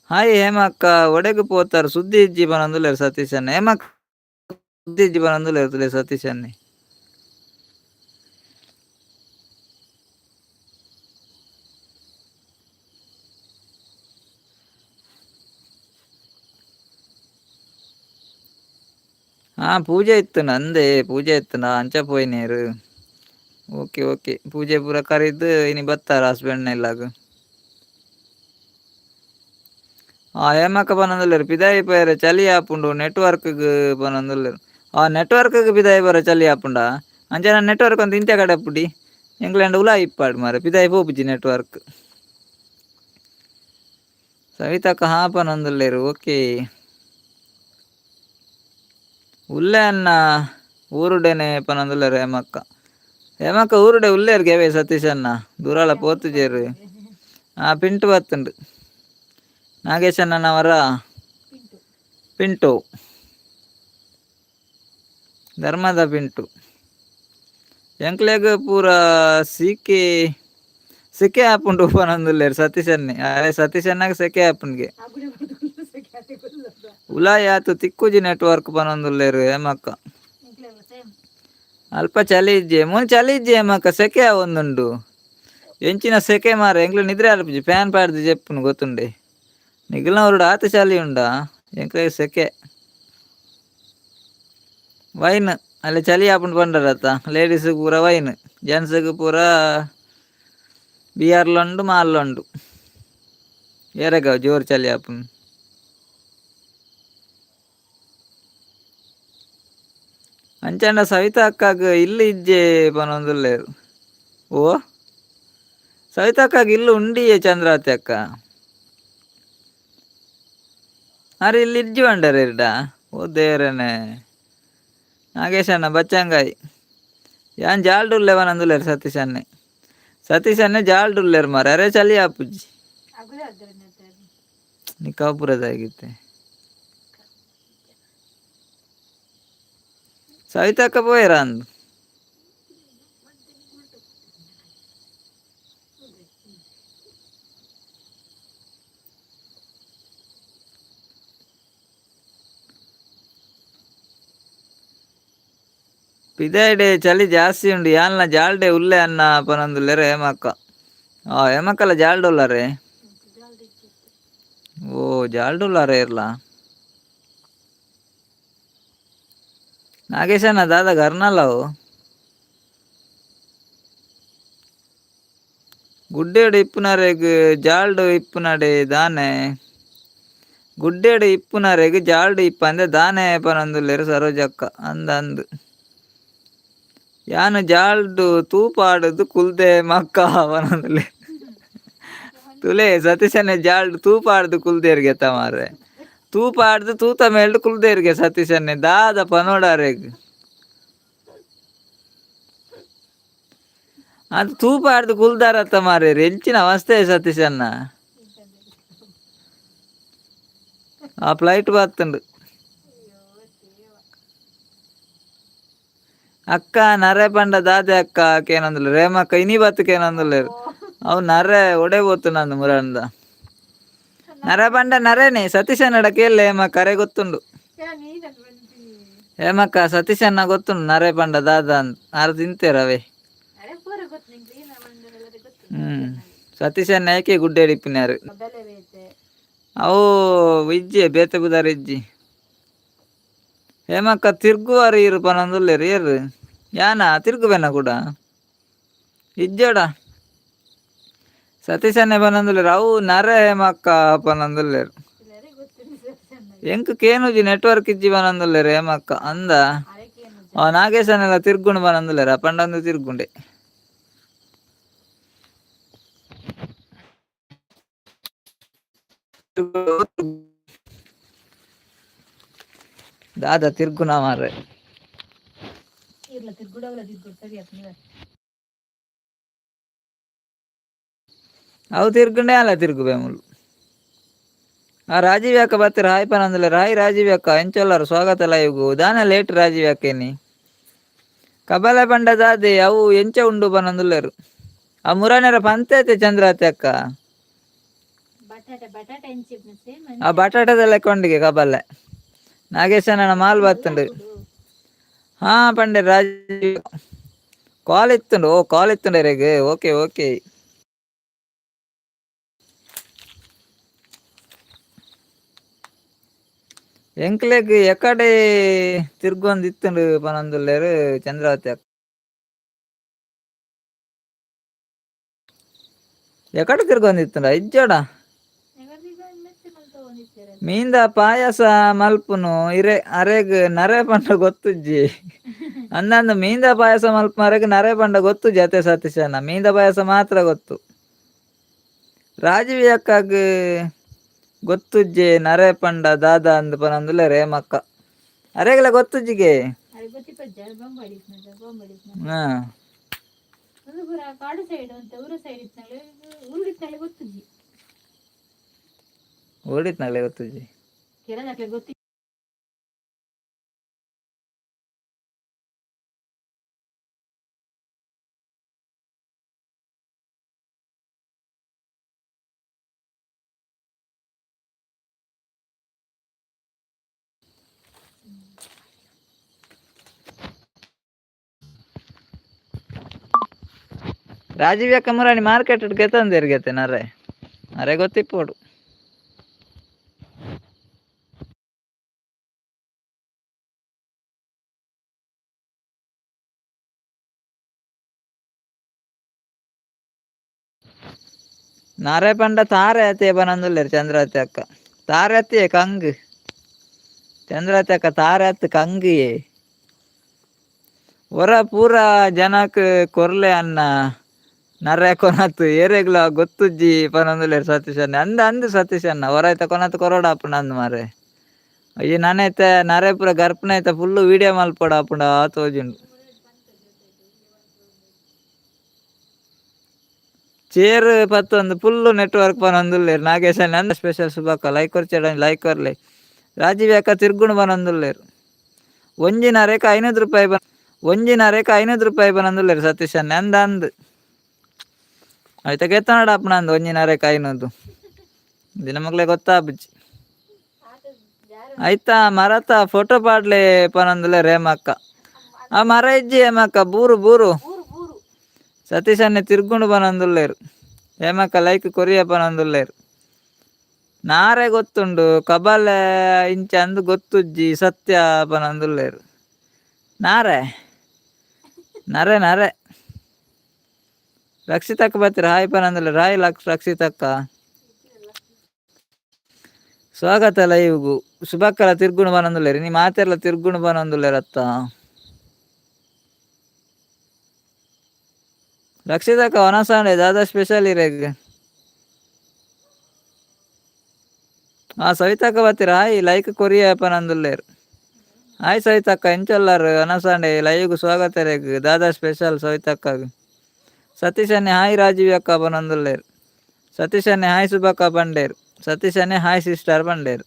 ಹಾಯ್ ಹೇಮಕ್ಕ ಒಡೆಗೆ ಪೋತಾರು ಸುದ್ದಿ ಇಜ್ಜಿ ಪನೊಂದುಲ್ಲೇರು ಸತೀಶ್ ಅನ್ನ ಹೇಮಕ್ಕ ಸುದ್ದಿ ಇಜ್ಜಿ ಪನೊಂದುಲ್ಲೇರು ಸತೀಶ್ ಅನ್ನೆ ಪೂಜೆ ಇತ್ತು ನಂದೇ ಪೂಜೆ ಇತ್ತು ನಾ ಅಂಚ ಪೋಯ್ನೇರು ಓಕೆ ಪೂಜೆ ಪೂರ ಕರೆದು ಇನಿ ಬತ್ತಾರ ಹಸ್ಬೆಂಡ್ ಎಲ್ಲಾಗ ಹೇಮಕ್ಕ ಪನೊಂದುಲ್ಲೇರು ಪಿದಾಯಿ ಪೇರೆ ಚಲಿ ಆಪುಂಡು ನೆಟ್ವರ್ಕ್ ಪನೊಂದುಲ್ಲೇರು ನೆಟ್ವರ್ಕ್ ಪಿದಾಯಿ ಬರ ಚಲಿ ಆಪುಂಡ ಅಂಚ ನೆಟ್ವರ್ಕ್ ಒಂದು ಇಂತೆ ಕಡೆ ಪುಡಿ ಎಂಗ್ಲೆಂಡ್ ಉಲಾ ಇಪ್ಪಾಡು ಮಾರೆ ಪಿದಾಯಿ ಪೋಪುಜಿ ನೆಟ್ವರ್ಕ್ ಸವಿತಕ್ಕ ಪನೊಂದುಲ್ಲೇರು ಓಕೆ ಉಲ್ಲೆ ಅನ್ನ ಊರುಡೆನೆ ಪನೊಂದುಲ್ಲೇರು ಹೇಮಕ್ಕ ಊರುಡೆ ಉಲ್ಲೇರು ಗೆವೆ ಸತೀಶ್ ಅನ್ನ ದೂರಾಳ ಪೋತುಜೇರು ಪಿಂಟು ಬತ್ತುಂಡು ನಾಗೇಶ್ ಅಣ್ಣನವರ ಪಿಂಟು ಧರ್ಮದ ಪಿಂಟು ಎಂಕ್ಲೆಗ್ ಪೂರ ಸಿಕೆ ಆಪುಂಡು ಪನೊಂದುಲ್ಲೇರು ಸತೀಶ್ ಅನ್ನೆ ಅರೆ ಸತೀಶ್ ಅಣ್ಣಗೆ ಸೆಕೆ ಆಪುಂಡ್ಗೆ ಉಲಾಯಿ ಆತು ತಿಕ್ಕುಜಿ ನೆಟ್ವರ್ಕ್ ಪನೊಂದುಲ್ಲೇರು ಹೇಮಕ್ಕ ಅಲ್ಪ ಚಲಿ ಇಜ್ಜೆ ಹೇಮಕ್ಕ ಸೆಕೆ ಒಂದುಂಡು ಎಂಚಿನ ಸೆಕೆ ಮಾರ ಎಂಗ್ಲು ನಿದ್ರೆ ಅಲ್ಪಜಿ ಫ್ಯಾನ್ ಪಾಡ್ದು ಜೆಪ್ಪುನು ಗೊತ್ತುಂಡೆ ನಿಖಿಲ್ನ ಅವರುಡು ಆತ ಶಾಲಿ ಉಂಡಾ ಎಂಕ ಸೆಕೆ ವೈನ್ ಅಲ್ಲಿ ಚಳಿ ಹಾಪುಂಡು ಬಂಡರತ್ತ ಲೇಡೀಸ್ ಪೂರ ವೈನ್ ಜೆಂಟ್ಸ್ಗೆ ಪೂರ ಬಿಯರ್ಲು ಉಂಡು ಮಾಲ್ ಉಂಡು ಏರಗ ಜೋರು ಚಳಿ ಹಾಪುಂಡು ಅಂಚಂಡ ಸವಿತಾ ಅಕ್ಕಾಗ ಇಲ್ಲಿ ಇಜ್ಜೆ ಪನೊಂದುಲ್ಲೇರು ಓ ಸವಿತಾ ಅಕ್ಕಾಗ ಇಲ್ಲಿ ಉಂಡಿಯೇ ಚಂದ್ರಾವತಿ ಅಕ್ಕ ಅರೆ ಇಲ್ಲಿ ಇಜ್ಜಿ ಬಂಡಾರ ಇರ್ಡ ಓ ದೇವರನೆ ನಾಗೇಶ್ ಅಣ್ಣ ಬಚ್ಚಂಗಾಯಿ ಯಾನ್ ಜಾಲ್ಡುಲ್ಲೆ ಬನಂದುಲ್ಲೇರು ಸತೀಶ್ ಅಣ್ಣೆ ಜಾಲ್ಡುಲ್ಲೇರು ಮಾರ ಅರೆ ಚಲಿ ಆಪುಜ್ಜಿ ನಿಕಾಪುರದಾಗಿತ್ತೆ ಸವಿತಾ ಅಕ್ಕ ಪೋಯರ ಅಂದು ಪಿದಾಯ್ಡೆ ಚಳಿ ಜಾಸ್ತಿ ಉಂಡು ಯಾನ್ಲ ಜಾಲ್ಡೆ ಉಲ್ಲೆ ಅನ್ನ ಪನೊಂದುಲ್ಲೆರು ಹೇಮಕ್ಕ ಹೇಮಕ್ಕಲ್ಲ ಜಾಲ್ಡುಲ್ಲಾರೆ ಓ ಜಾಲ್ಡುಲ್ಲಾರೆ ಇರ್ಲ ನಾಗೇಶ್ ಅಣ್ಣ ದಾದ ಗರ್ನಲ್ಲವು ಗುಡ್ಡೆಡು ಇಪ್ಪುನರೆಗ್ ಜಾಲ್ಡು ಇಪ್ಪುನಡೆ ದಾನೆ ಗುಡ್ಡೆಡು ಇಪ್ಪುನರೆಗ್ ಜಾಲ್ಡು ಇಪ್ಪಂದೆ ದಾನೆ ಪನೊಂದುಲ್ಲೆರು ಸರೋಜಕ್ಕ ಅಂದು ಯಾನು ಜಾಲ್ಡು ತೂಪಾಡುದು ಕುಲ್ದೆ ಮಕ್ಕ ಪನೊಂದುಲ್ಲೆ ತುಲೆ ಸತೀಶನೆ ಜಾಲ್ಡು ತೂಪಾಡ್ದು ಕುಲ್ದೇರ್ಗೆ ಮಾರೆ ತೂಪಾಡ್ದು ತೂತ ಮೇಲ್ಡು ಕುಲ್ದೇರ್ಗೆ ಸತೀಶನೆ ದಾದ ಪನೋಡಾರೆಗ್ ಅದು ತೂಪಾಡ್ದು ಕುಲ್ದಾರತ್ತ ಮಾರೆ ಎಂಚಿನ ಅವಸ್ಥೆ ಸತೀಶನ್ನ ಆ ಫ್ಲೈಟ್ ಬತ್ತುಂಡು ಅಕ್ಕ ನರೆ ಪಂಡ ದಾದೆ ಅಕ್ಕ ಕೇನೊಂದುಲ್ಲೆ ರೇಮಕ್ಕ ಇನಿ ಬತ್ತುಕೆ ಏನೊಂದುಲ್ಲೇರು ಅವು ನರೆ ಒಡೆ పోతు ನಂದು ಮುರಂದ ನರೆ ಪಂಡ ನರೇನೆ ಸತೀಶನ್ನಡ ಕೇಳಲೆ ಹೇಮಕ್ಕ ಅರೆ ಗೊತ್ತುಂಡು ಹೇಮಕ್ಕ ಸತೀಶನ್ನ ಗೊತ್ತುಂಡು ನರೆ ಪಂಡ ದಾದ ಅಂತ ಆರು ತಿಂತೇರವೇ ಸತೀಶನ್ನ ಏಕೆ ಗುಡ್ಡೆ ಹಿಡಿಪಿನಾರು ಅವು ಇಜ್ಜಿ ಬೇತೆ ಬುದಾರ ಇಜ್ಜಿ ಹೇಮಕ್ಕ ತಿರ್ಗುವಾರು ಇರು ಪನೊಂದುಲ್ಲೇರು ಏರು ಯಾನ ತಿರ್ಗುವೆನ ಕೂಡ ಇಜ್ಜೋಡ ಸತೀಶನ್ನೇ ಪನೊಂದುಲ್ಲೇರು ಅವು ನರೆ ಹೇಮಕ್ಕ ಪನೊಂದುಲ್ಲೇರು ಎಂಕ್ ಕೇನುಜಿ ನೆಟ್ವರ್ಕ್ ಇಜ್ಜಿ ಪನೊಂದುಲ್ಲೇರು ಹೇಮಕ್ಕ ಅಂದ ನಾಗೇಶನೆಲ್ಲ ತಿರ್ಗುಂಡು ಪನೊಂದುಲ್ಲೇರು ಆ ಪಂಡೊಂದು ತಿರ್ಗುಂಡೆ ದಾದ ತಿರ್ಗುನ ಮಾರ್ರೆ ಅವು ತಿರ್ಗುಂಡೆ ಅಲ್ಲ ತಿರ್ಗುವೆ ಮುಳು ಆ ರಾಜೀವ್ ಯಾಕ ಬರ್ತೀರ ಹಾಯ್ ಪನಂದಿಲ್ಲ ಹಾಯ್ ರಾಜೀವ್ ಯಾಕ ಎಂಚೊಲ್ಲರು ಸ್ವಾಗತ ಲೈವ್ಗು ದಾನ ಲೇಟ್ ರಾಜೀವ್ ಯಾಕೇನಿ ಕಬಲ ಪಂಡ ದಾದೆ ಅವು ಎಂಚ ಉಂಡು ಪನಂದುಲ್ಲೇರು ಆ ಮುರಾನೆರ ಪಂತೈತೆ ಚಂದ್ರಾತೆ ಅಕ್ಕ ಆ ಬಟಾಟದ ಕೊಂಡಿಗೆ ಕಬಲ್ಲೆ ನಾಗೇಶನ ಮಾಲ್ ಬತ್ತುಂಡು ಹಾ ಪಂಡೆ ರಾಜೀವ್ ಕಾಲ್ ಇತ್ತುಂಡು ಓ ಕಾಲ್ ಇತ್ತುಂಡು ಎರೆಗ್ ಓಕೆ ಓಕೆ ಎಂಕ್ಲೆಗ್ ಎಕಡೆ ತಿರ್ಗೊಂದು ಇತ್ತುಂಡು ಪನಂದುಲ್ಲೇರು ಚಂದ್ರಾವತಿ ಅಕ್ಕ ಎಕಡೆ ತಿರ್ಗೊಂದು ಇತ್ತುಂಡ ಇಜ್ಜೋಡ ಮೀಂದ ಪಾಯಸ ಮಲ್ಪುನು ಇರೆ ಅರೆಗ್ ನರೆ ಪಂಡ ಗೊತ್ತುಜ್ಜಿ ಅಂದಂದು ಮೀಂದ ಪಾಯಸ ಮಲ್ಪ ಅರೆಗ್ ನರೆ ಪಂಡ ಗೊತ್ತು ಜತೆ ಸತೀಶನ ಮೀಂದ ಪಾಯಸ ಮಾತ್ರ ಗೊತ್ತು ರಾಜೀವ್ ಅಕ್ಕಾಗ ಗೊತ್ತುಜ್ಜೆ ನರೆ ಪಂಡ ದಾದ ಅಂದ್ ಪನಂದುಲ್ಲ ರೇಮಕ್ಕ ಅರೆಗಲ ಗೊತ್ತುಜ್ಜಿಗೆ ಹಾ ಓಡಿತ್ನಲೆ ಗೊತ್ತುಜ್ಜಿ ರಾಜೀವ್ ಅಕ್ಕ ಮುರಾಣಿ ಮಾರ್ಕೆಟ್ ಗೆತ್ತಂದೇರ್ ಗೆತ್ತೆ ನರೆ ಅರೆ ಗೊತ್ತಿಪ್ಪೋಡು ನಾರೆ ಪಂಡ ತಾರೆ ಅತ್ತೆ ಬನಂದುಲ್ಲೇರು ಚಂದ್ರವತಿ ಅಕ್ಕ ತಾರೆ ಅತ್ತೆ ಕಂಗ್ ಚಂದ್ರವತಿ ಅಕ್ಕ ತಾರೆ ಅತ್ತು ಕಂಗಿ ಹೊರ ಪೂರ ಜನಕ್ ಕೊರ್ಲೆ ಅನ್ನ ನರ್ರೆ ಕೊನತ್ತು ಏರೆಗ್ಲ ಗೊತ್ತುಜ್ಜಿ ಪನೊಂದುಲ್ಲೇರು ಸತೀಶ್ ಅನ್ನ ಅಂದ ಸತೀಶ್ ಅನ್ನ ಹೊರೈತ ಕೊನತ್ತು ಕೊರೋಡ ಆಪುಂಡು ಅಂದ್ ಮಾರೆ ಅಯ್ಯ ನಾನೈತೆ ನರೆ ಪೂರ ಗರ್ಪನೈತೆ ಫುಲ್ಲು ವೀಡಿಯೋ ಮಲ್ಪಡ ಆಪುಂಡ ತೋಜುಂಡು ಚೇರ್ ಪತ್ತೊಂದು ಫುಲ್ಲು ನೆಟ್ವರ್ಕ್ ಪನೊಂದುಲ್ಲೇರು ನಾಗೇಶ್ ಅನ್ನ ಅಂದ ಸ್ಪೆಷಲ್ ಸುಬಕ್ಕ ಲೈಕ್ ಕೊರ್ಚಡ ಲೈಕ್ ಕೊರ್ಲೆ ರಾಜೀವ್ ಯಾಕ ತಿರ್ಗುಣು ಬನೊಂದುಲ್ಲೇರು ಒಂಜಿನರೇಕ 500 ರೂಪಾಯಿ ಒಂಜಿನರೇಕ 500 ರೂಪಾಯಿ ಬನೊಂದುಲ್ಲೇರು ಸತೀಶ್ ಅನ್ನ ಅಂದ ಆಯ್ತ ಕೆತ್ತನಾಡ ಅಪ್ಪನ ಅಂದ ಒಂಜಿನರೇಕ 500 ದಿನ ಮಗ್ಲೆ ಗೊತ್ತಾಬುಜ್ಜಿ ಆಯ್ತಾ ಮರತ ಫೋಟೋ ಪಾಡ್ಲೆ ಪನೊಂದುಲ್ಲೇರು ಹೇಮಕ್ಕ ಆ ಮರ ಇಜ್ಜಿ ಹೇಮಕ್ಕ ಬೂರು ಸತೀಶ್ ಅನ್ನೆ ತಿರ್ಗುಂಡು ಪನೊಂದುಲ್ಲೇರು ಹೇಮಕ್ಕ ಲೈಕ್ ಕೊರಿಯ ಪನೊಂದುಲ್ಲೇರು ನಾರೆ ಗೊತ್ತುಂಡು ಕಬಲೆ ಇಂಚ ಅಂದು ಗೊತ್ತುಜ್ಜಿ ಸತ್ಯ ಪನೊಂದುಲ್ಲೇರು ನಾರೆ ನರೆ ರಕ್ಷಿತಕ್ಕ ಬತ್ತೀರ ಹಾಯ್ ಪನೊಂದುಲ್ಲೇರು ಹಾಯ್ ರಕ್ಷಿತಕ್ಕ ಸ್ವಾಗತ ಲೈವ್ಗು ಶುಭಕ್ಕಲ ತಿರ್ಗುಣು ಬನೊಂದುಲ್ಲೇರು ನೀ ಮಾತೆರ್ಲ ತಿರ್ಗುಣು ಬನೊಂದುಲ್ಲೇರು ಅತ್ತ ರಕ್ಷಿತಕ್ಕ ಒನಸಾಂಡೆ ದಾದಾ ಸ್ಪೆಷಲ್ ಇರೇಗ್ ಸವಿತಕ್ಕ ಬತ್ತೀರ ಹಾಯ್ ಲೈಕ್ ಕೊರಿಯ ಪನೊಂದುಲ್ಲೇರು ಹಾಯ್ ಸವಿತಕ್ಕ ಎಂಚೊಲ್ಲಾರು ಅನಸಾಂಡೆ ಲೈವ್ಗು ಸ್ವಾಗತ ರೇಗ್ ದಾದಾ ಸ್ಪೆಷಲ್ ಸವಿತಕ್ಕಗ್ ಸತೀಶ್ ಅನ್ನೆ ಹಾಯ್ ರಾಜೀವ್ ಅಕ್ಕ ಪನೊಂದುಲ್ಲೇರು ಸತೀಶ್ ಅನ್ನೆ ಹಾಯ್ ಸುಬಕ್ಕ ಬಂಡೇರು ಸತೀಶ್ ಅನ್ನೆ ಹಾಯ್ ಸಿಸ್ಟರ್ ಬಂಡೇರು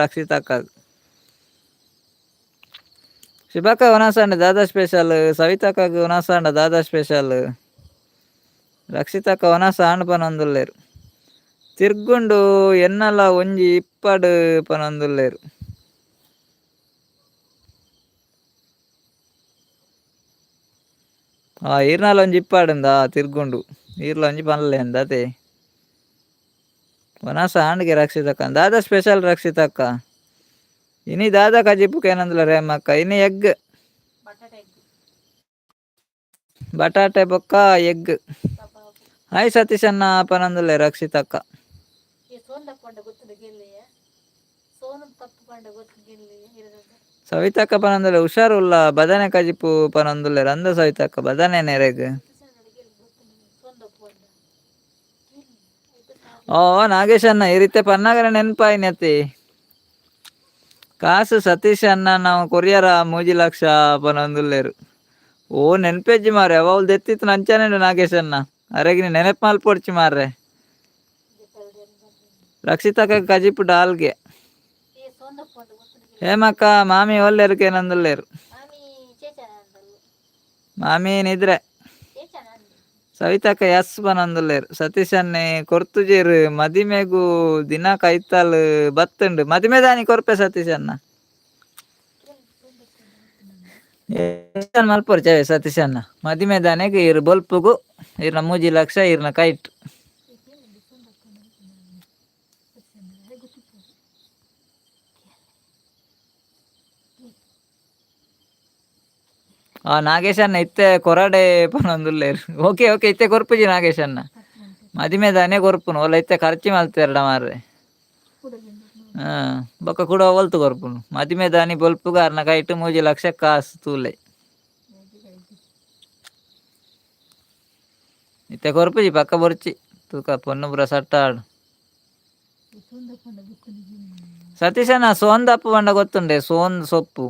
ರಕ್ಷಿತಕ್ಕಗ್ ಶುಭಕ್ಕ ಒನಸಾಂಡೆ ದಾದಾ ಸ್ಪೆಷಲ್ ಸವಿತಕ್ಕಗ್ ಒನಸಾಂಡ ದಾದಾ ಸ್ಪೆಷಲ್ ರಕ್ಷಿತಕ್ಕ ಒನಸಾಂಡ್ ಪನೊಂದುಲ್ಲೇರು ತಿರ್ಗುಂಡು ಎನ್ನಲ ಒಂಜಿ ಇಪ್ಪಡು ಪನೊಂದುಲ್ಲೇರು ಈರ್ನಾಲ್ ಒಂಜಿ ಇಪ್ಪಾಡುಂದ ತಿರ್ಗುಂಡು ಈರ್ಲ ಒಂಜಿ ಪನ್ಲೆ ಅಂದ ಅದೇ ಒನಸಾಂಡ್ಗೆ ರಕ್ಷಿತಕ್ಕ ದಾದಾ ಸ್ಪೆಷಲ್ ರಕ್ಷಿತಕ್ಕ ಇನಿ ದಾದಾ ಕಜಿಪ್ಪುಕ ಏನಂದ್ಲ ರೇಮಕ್ಕ ಇನಿ ಎಗ್ ಬಟಾಟೆ ಬೊಕ್ಕ ಎಗ್ ಹಾಯ್ ಸತೀಶ್ ಅನ್ನ ಪನೊಂದುಲ್ಲೆ ರಕ್ಷಿತಕ್ಕ ಸವಿತಕ್ಕ ಪನೊಂದುಲ್ಲೆ ಹುಷಾರುಲ್ಲ ಬದನೆ ಕಜಿಪು ಪನೊಂದುಲ್ಲೇರು ಅಂದ ಸವಿತಕ್ಕ ಬದನೆ ನೆರೆಗ್ ನಾಗೇಶ್ ಅನ್ನ ಈ ರೀತಿ ಪನ್ನಾಗರ ನೆನ್ಪಾಯಿನತಿ ಕಾಸು ಸತೀಶ್ ಅನ್ನ ನಾವು ಕೊರಿಯರ 3 ಲಕ್ಷ ಪನೊಂದುಲ್ಲೇರು ನೆನ್ಪೆಜ್ಜಿ ಮಾರೆ ಅವಳು ದೆತ್ತಿತ್ತು ನಂಚಾನೆ ನಾಗೇಶ್ ಅನ್ನ ಅರೆಗಿನ ನೆನಪು ಮಲ್ಪೊಡ್ಚಿ ಮಾರ್ರೆ ರಕ್ಷಿತಕ್ಕ ಕಜಿಪು ಡಾಲ್ಗೆ ಹೇಮಕ್ಕ ಮಾಮಿ ಒಲ್ಲೆರ್ಕೆ ಏನಂದುಲ್ಲೇರು ಮಾಮಿ ನಿದ್ರೆ ಸವಿತಕ್ಕ ಎಸ್ ಪನೊಂದುಲ್ಲೇರು ಸತೀಶ್ ಅನ್ನೆ ಕೊರ್ತುಜೇರು ಮದಿಮೆಗು ದಿನ ಕೈತಲ್ ಬತ್ತುಂಡು ಮದಿಮೆ ದಾನಿ ಕೊರ್ಪೆ ಸತೀಶ್ ಅನ್ನ ಮಲ್ಪೊರ್ಚವೆ ಸತೀಶ್ ಅನ್ನ ಮದಿಮೆ ದಾನೆಗ್ ಇರ್ ಬೊಲ್ಪುಗು ಇರ್ನ 3 ಲಕ್ಷ ಇರ್ನ ಕೈಟ್ ನಾಗೇಶ್ ಅನ್ನ ಇತ್ತೆ ಕೊರಡೆ ಪನೊಂದುಲ್ಲೇರು ಓಕೆ ಇತ್ತೆ ಕೊರ್ಪುಜಿ ನಾಗೇಶ್ ಅನ್ನ ಮದಿಮೆ ದಾನೆ ಕೊರ್ಪುನು ಒಲ್ಲ ಇತ್ತೆ ಖರ್ಚಿ ಮಲ್ತೆರ್ಡ ಮಾರ್ರೆ ಬೊಕ್ಕ ಕೂಡ ಒಲ್ತು ಕೊರ್ಪುನು ಮದಿಮೆ ದಾನಿ ಬೊಲ್ಪುಗ ಅರ್ನ ಕೈಟ್ 3 ಲಕ್ಷ ಕಾಸು ತೂಲೆ ಇತ್ತೆ ಕೊರ್ಪುಜಿ ಪಕ್ಕ ಬೊರ್ಚಿ ತೂಕ ಪೊನ್ನು ಪೂರ ಸಟ್ಟಾಡು ಸತೀಶ್ ಅನ್ನ ಸೋಂದಪ್ಪು ಬಂಡ ಗೊತ್ತುಂಡೆ ಸೊಪ್ಪು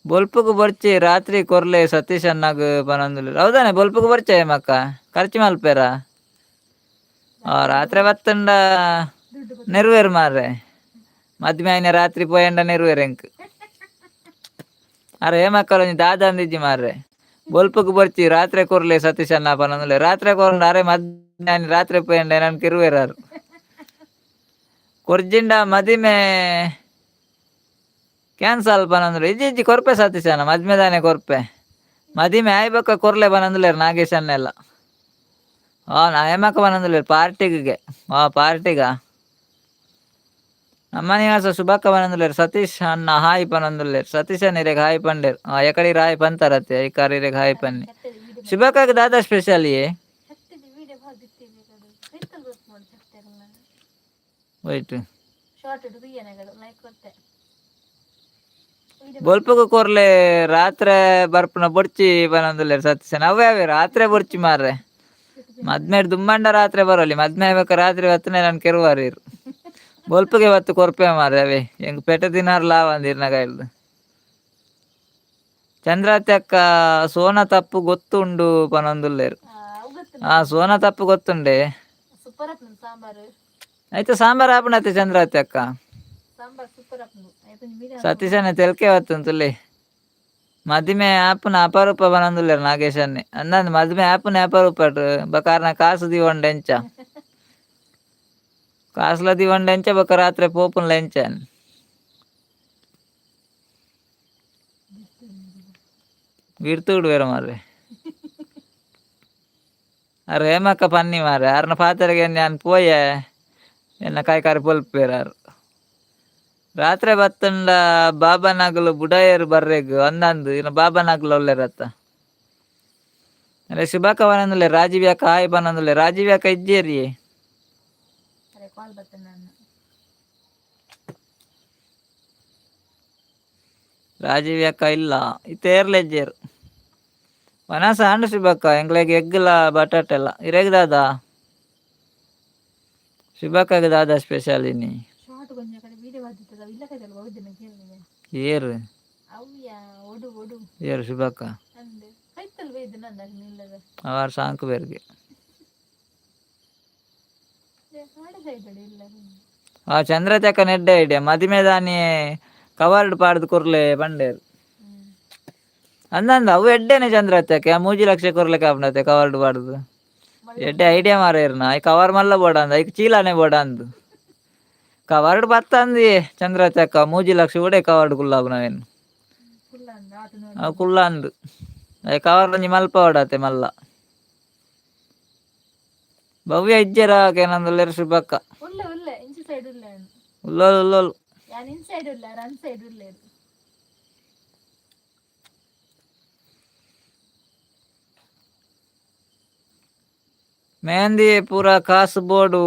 ಬೊಲ್ಪುಗು ಬರ್ಚಿ ರಾತ್ರಿ ಕೊರ್ಲೆ ಸತೀಶ್ ಅನ್ನಗ್ ಪನೊಂದುಲ್ಲೇರು ಹೌದಾನೆ ಬೊಲ್ಪುಗು ಬರ್ಚ ಮಕ್ಕ ಖರ್ಚಿ ಮಲ್ಪೇರ ರಾತ್ರಿ ಬತ್ತಂಡ ನೆರವೇರು ಮಾರ್ರೆ ಮದ್ಮೆ ಆಯ್ನ ರಾತ್ರಿ ಪೋಯಂಡ ನೆರವೇರು ಎಂಕ್ ಅರೆ ಮಕ್ಕಳು ದಾದ ಅಂದಿಜ್ಜಿ ಮಾರ್ರೆ ಬೊಲ್ಪುಗು ಬರ್ಚಿ ರಾತ್ರಿ ಕೊರ್ಲೆ ಸತೀಶ್ ಅನ್ನ ಪನೊಂದುಲ್ಲೇರು ರಾತ್ರಿ ಕೊರ್ಂಡ ಅರೆ ಮದ್ಮೆ ರಾತ್ರಿ ಪೋಯಂಡ ಏನನ್ ಕಿರುವೇರಾರು ಕೊರ್ಜಿಂಡ ಮದಿಮೆ ಕ್ಯಾನ್ಸಲ್ ಪನೊಂದುಲ್ಲೆ ಇಜ್ಜಿ ಕೊರ್ಪೆ ಸತೀಶ್ ಅನ್ನ ಮದ್ಮೆ ದಾನೆ ಕೊರ್ಪೆ ಮದಿಮೆ ಆಯ್ಬಕ್ಕ ಕೊರ್ಲೆ ಪನೊಂದುಲ್ಲೇರು ನಾಗೇಶ್ ಅನ್ನೆಲ್ಲ ನಾ ಹೇಮಕ್ಕ ಪನೊಂದುಲ್ಲೇರು ಪಾರ್ಟಿಗೆ ಪಾರ್ಟಿಗ ನಮ್ಮ ನಿವಾಸ ಶುಭಕ್ಕ ಪನೊಂದುಲ್ಲೇರು ಸತೀಶ್ ಅನ್ನ ಹಾಯ್ ಪನೊಂದುಲ್ಲೇರು ಸತೀಶ್ ಅನ್ನಿರೆಗ್ ಹಾಯ್ ಪಂಡೇರು ಎಕಡಿ ಹಾಯ್ ಪಂತಾರತ್ತೆ ಐಕಾರಿರೆಗ್ ಹಾಯ್ ಪನ್ನಿ ಶುಭಕ್ಕಗ್ ದಾದಾ ಸ್ಪೆಷಲ್ ವೈಟ್ ಶಾರ್ಟ್ ಇಡು ಬಿಯ್ಯನೆಗಳು ಲೈಕ್ ಕೊಡ್ತೆ ಬೊಲ್ಪಗ ಕೊರ್ಲೆ ರಾತ್ರಿ ಬರ್ಪುನ ಬೊಡ್ಚಿ ಬನೊಂದುಲ್ಲೆ ಸತ್ಯಸೇನ ಅವೇ ಅವೇ ರಾತ್ರಿ ಬೊಡ್ಚಿ ಮಾರ್ರೆ ಮದ್ಮೇಡ್ ದುಮ್ಮಂಡ ರಾತ್ರಿ ಬರೋಲಿ ಮದ್ಮೆ ಬೇಕಾ ರಾತ್ರಿ ಹೊತ್ತನೆ ನಾನು ಕೆರುವಾರೀರು ಬೊಲ್ಪಗೆ ಹೊತ್ತು ಕೊರ್ಪೆ ಮಾರ್ರೆ ಅವೇ ಹೆಂಗ್ ಪೆಟ ದಿನಾರ್ ಲಾವ್ ಅಂದಿರ್ನ ಕಾಯ್ದು ಚಂದ್ರಾತಿ ಅಕ್ಕ ಸೋನ ತಪ್ಪು ಗೊತ್ತುಂಡು ಪನೊಂದುಲ್ಲೇರು ಸೋನ ತಪ್ಪು ಗೊತ್ತುಂಡೆ ಸೂಪರ್ ಅಪ್ಪ ಸಾಂಬಾರು ಆಯ್ತು ಸಾಂಬಾರ್ ಆಪಣತ್ತೆ ಚಂದ್ರಾತಿ ಅಕ್ಕ ಸಾಂಬಾರ್ ಸೂಪರ್ ಅಪ್ಪ ಸತೀಶನೆ ತೆಲ್ಕೆ ಹೊತ್ತುಂತುಲ್ಲಿ ಮದಿಮೆ ಆಪುನ ಅಪರೂಪ ಬನೊಂದುಲ್ಲೇರು ನಾಗೇಶನ್ನೆ ಅಂದಂದು ಮದಿಮೆ ಆಪುನ ಅಪರೂಪ ಬಕಾರ್ನ ಕಾಸು ದಿವಂಡ ಎಂಚ ಕಾಸುಲ ದಿವಂಡ ಎಂಚ ಬಕ ರಾತ್ರಿ ಪೋಪುನ್ಲ ಎಂಚನ್ ಗಿಡ್ತುಡು ಬೇರೆ ಮಾರ್ರೆ ಅರೆ ಹೇಮಕ್ಕ ಪನ್ನಿ ಮಾರ್ರೆ ಅರ್ನ ಪಾತ್ರೆಗೆ ನಾನು ಪೋಯೆ ಎನ್ನ ಕಾಯಿ ಪೊಲ್ಪೇರಾರು ರಾತ್ರಿ ಬತ್ತಂಡ ಬಾಬಾನಾಗಲು ಬುಡಾಯರು ಬರ್ರೆಗ್ ಅಂದಂದು ಇನ್ನು ಬಾಬಾನಾಗಲು ಒಳ್ಳೆರತ್ತ ಅರೆ ಶುಭಾಕ ಬನಂದುಲ್ಲೆ ರಾಜೀವ್ ಯಾಕ ಹಾಯ್ ಬನಂದುಲ್ಲೆ ರಾಜೀವ್ ಯಾಕ ಇಜ್ಜೇರಿ ರಾಜೀವ್ ಯಾಕ ಇಲ್ಲ ಇತ್ತೇರ್ಲೆಜ್ಜೇರು ವನಸ ಹಂಡು ಶುಭಕ್ಕ ಎಂಗ್ಲೆಗ್ ಎಗ್ಗಲ ಬಟಾಟೆಲ್ಲ ಇರೆಗ್ ದಾದ ಶುಭಕ್ಕಗೆ ದಾದ ಸ್ಪೆಷಲ್ ಇನ್ನಿ ಏರು ಏರು ಶುಭಕ್ಕ ಅವಾರು ಸಾಂಕು ಬೇರ್ಗೆ ಚಂದ್ರತಕ್ಕ ನೆಡ್ಡೆ ಐಡಿಯಾ ಮದಿಮೆ ದಾನಿ ಕವರ್ಡ್ ಪಾಡ್ದು ಕೊರ್ಲೆ ಬಂಡೇರು ಅಂದಂದ ಅವು ಎಡ್ಡೆನೆ ಚಂದ್ರತಕ್ಕೆ 3 ಲಕ್ಷ ಕೊರ್ಲೆಕ್ ಆಪಣತೆ ಕವರ್ಡ್ ಪಾಡ್ದು ಎಡ್ಡೆ ಐಡಿಯಾ ಮಾರೇರ್ನ ಐ ಕವರ್ ಮಲ್ಲ ಬೋಡಂದು ಐಕ್ ಚೀಲಾನೆ ಬೋಡಂದು ಕವರ್ಡ್ ಬತ್ತಂದಿ ಚಂದ್ರತಕ್ಕ 3 ಲಕ್ಷ ಕೂಡ ಕವರ್ಡ್ ಕುಲ್ಲಾಬು ನಾವೇನು ಅವು ಕುಲ್ಲ ಅಂದು ಐ ಕವರ್ ಒಂಜಿ ಮಲ್ಪ ಓಡಾತೆ ಮಲ್ಲ ಭವ್ಯ ಇಜ್ಜೆರ ಏನಂದುಲ್ಲೇರು ಶುಭಕ್ಕ ಉಲ್ಲೋಲು ಉಲ್ಲೋಲು ಮೆಹಂದಿ ಪೂರ ಕಾಸು ಬೋಡು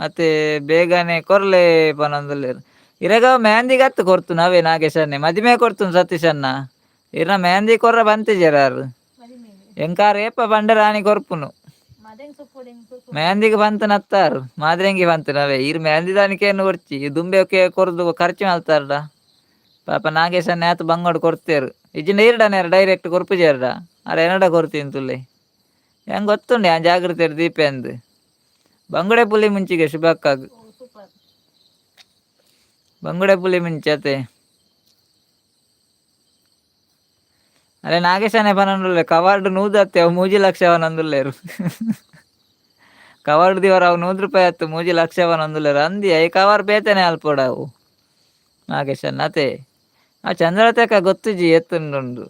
ಅತ್ತೆ ಬೇಗನೆ ಕೊರ್ಲೆ ಪನೊಂದುಲ್ಲೇರು ಇರೆಗ ಮೆಹಂದಿಗೆ ಹತ್ತು ಕೊರ್ತು ನಾವೇ ನಾಗೇಶನ್ನೆ ಮದಿಮೆ ಕೊಡ್ತು ಸತೀಶನ್ನ ಇರ್ನ ಮೆಹಂದಿ ಕೊರ್ರ ಬಂತಿಜರಾರು ಎಂಕಾರ ಏಪ ಬಂಡೆ ರಾಣಿ ಕೊರ್ಪುನು ಮೆಹಂದಿಗೆ ಬಂತು ನತ್ತಾರು ಮಾದ್ರೆಂಗಿ ಬಂತು ನಾವೇ ಇರ್ ಮೆಹಂದಿ ದಾನಿಕೇನು ಕೊರ್ಚಿ ದುಂಬೆಕೆ ಕೊರ್ದು ಖರ್ಚು ಮಾಡ್ತಾರಡ ಪಾಪ ನಾಗೇಶನ್ನೆ ಆತು ಬಂಗೋಡು ಕೊಡ್ತೇರು ಇಜ್ಜಿಂಡ ಇರ್ಡನೇರು ಡೈರೆಕ್ಟ್ ಕೊರ್ಪುಜೇರ್ಡ ಅರೆ ಏನಡ ಕೊರ್ತೀನಿ ತುಳ್ಳಿ ಹೆಂಗೆ ಗೊತ್ತುಂಡೆ ಆ ಜಾಗೃತಿ ದೀಪೆ ಅಂದು ಬಂಗುಡೆ ಪುಲಿ ಮುಂಚಿಗೆ ಶುಭಕ್ಕಾಗ ಬಂಗುಡೆ ಪುಲಿ ಮುಂಚತೆ ಅರೆ ನಾಗೇಶನೇ ಪನಂಡುಲ್ಲೆ ಕವಾರ್ಡ್ ನೂದತ್ತೆ ಅವು 3 ಲಕ್ಷ ಅವನೊಂದುಲ್ಲೇರು ಕವಾರ್ಡ್ ದಿವರ ಅವು ₹100 ಹತ್ತು 3 ಲಕ್ಷ ಅವನೊಂದುಲ್ಲೇರು ಅಂದಿ ಐ ಕವರ್ ಬೇತನೆ ಅಲ್ಪೋಡ ಅವು ನಾಗೇಶನ್ ಅತೆ ಆ ಚಂದ್ರತಕ್ಕ ಗೊತ್ತುಜಿ ಎತ್ತುಂಡು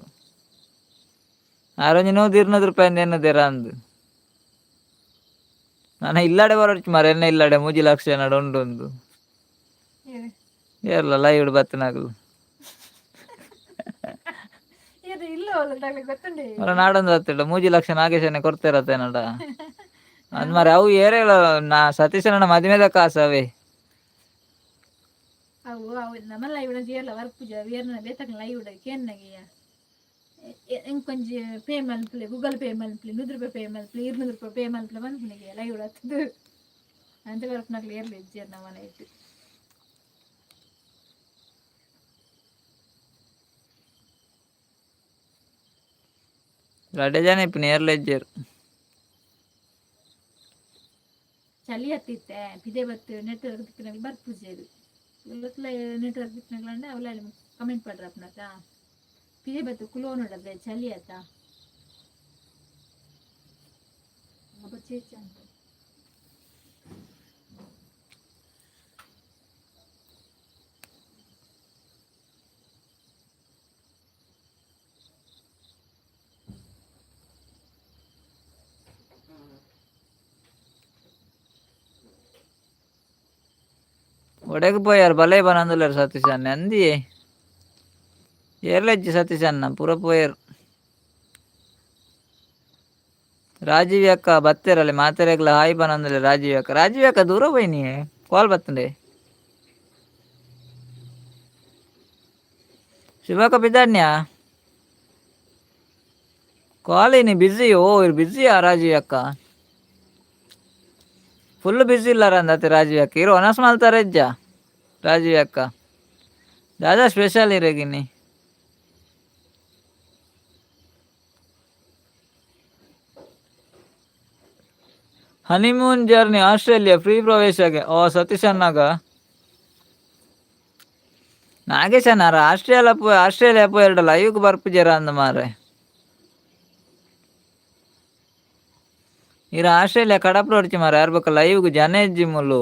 ಆರೊಂಜಿ ₹100 ಎನ್ನದೇರ ಅಂದು ನಾನು ಇಲ್ಲಾಡೆ ಬರೋಚ್ ಮಾರ ಎನ್ನ ಇಲ್ಲಾಡೆ 3 ಲಕ್ಷ ನಡ ಉಂಡು ಏರ್ಲ ಲೈವ್ ಬತ್ತನಾಗಲು ನಾಡೊಂದು ಹತ್ತಿರ 3 ಲಕ್ಷ ನಾಗೇಶನೆ ಕೊಡ್ತಿರತ್ತೆ ನಡ ಅಂದ್ ಮಾರ ಅವು ಏರೇ ನಾ ಸತೀಶನ ಮದಿಮೆದ ಕಾಸು ಅವೇ కొంచెం పే మల్పలే గూగుల్ పే మల్పలే ₹100 పే మల్పలే ₹200 పే మల్పలే మనకి లైవ్ వస్తుంది అంతవరకు నాకు క్లియర్ లేదు చేద్దాం అనేది ರಡೆ ಜನ ಇಪ್ಪ ನೇರ್ಲೆಜ್ಜೇರು ಚಳಿ ಹತ್ತಿತ್ತೆ ಪಿದೆ ಬತ್ತು ನೆಟ್ವರ್ಕ್ ದಿಕ್ಕಿನಾಗ ಬರ್ಪೂಜೆದು ನೆಟ್ವರ್ಕ್ ದಿಕ್ಕಿನಾಗಂಡೆ ಅವಳ ಕಮೆಂಟ್ ಪಡ್ರಪ್ಪನಕ್ಕ ಪಿದೆ ಬತ್ತು ಕುಲೋ ನೋಡದೆ ಚಳಿ ಆತ ಚೇಚ ಅಂತ ಒಡೆಗಿపోయారు భలే పనందులేరు సతీష్ అన్న అంది ఏర్లెచ్చి సతీష్ అన్న పురపోయారు ರಾಜೀವ್ ಅಕ್ಕ ಬತ್ತೇರಲ್ಲಿ ಮಾತೆರೆಗ್ಲ ಹಾಯ್ ಬನಂದಲೆ ರಾಜೀವ್ ಅಕ್ಕ ದೂರ ಹೋಯ್ನಿ ಕಾಲ್ ಬರ್ತಂಡೆ ಶಿವಕ ಬಿದ್ದಾಡ್ನ್ಯಾ ಕಾಲ್ ನೀ ಬಿಸಿ ಓ ಇವ್ರು ಬಿಸಿಯಾ ರಾಜೀವ್ ಅಕ್ಕ ಫುಲ್ ಬಿಸಿ ಇಲ್ಲಾರ ಅಂದತ್ತೆ ರಾಜೀವ್ ಅಕ್ಕ ಇರು ಒನಸ್ ಮಲ್ತಾರೆ ಇಜ್ಜ ರಾಜೀವ್ ಅಕ್ಕ ದಾದಾ ಸ್ಪೆಷಲ್ ಇರೇಗಿನಿ ಹನಿಮೂನ್ ಜರ್ನಿ ಆಸ್ಟ್ರೇಲಿಯಾ ಫ್ರೀ ಪ್ರವೇಶಗೆ ಓ ಸತೀಶ್ ಅನ್ನಾಗ ನಾಗೇಶ್ ಅನ್ನಾರ ಆಸ್ಟ್ರೇಲಿಯಾ ಪೋಯರ್ಡಲ್ಲ ಅಯ್ಯಕ್ಕೆ ಬರ್ಪಿಜಾರ ಅಂದ ಮಾರೆ ಇರ ಆಸ್ಟ್ರೇಲಿಯಾ ಕಡಪಡ ಹೊಡಿಚಿ ಮಾರ ಯಾರು ಬೇಕಲ್ಲ ಲೈವ್ಗೆ ಜನ ಇಜ್ಜಿ ಮುಲ್ಲು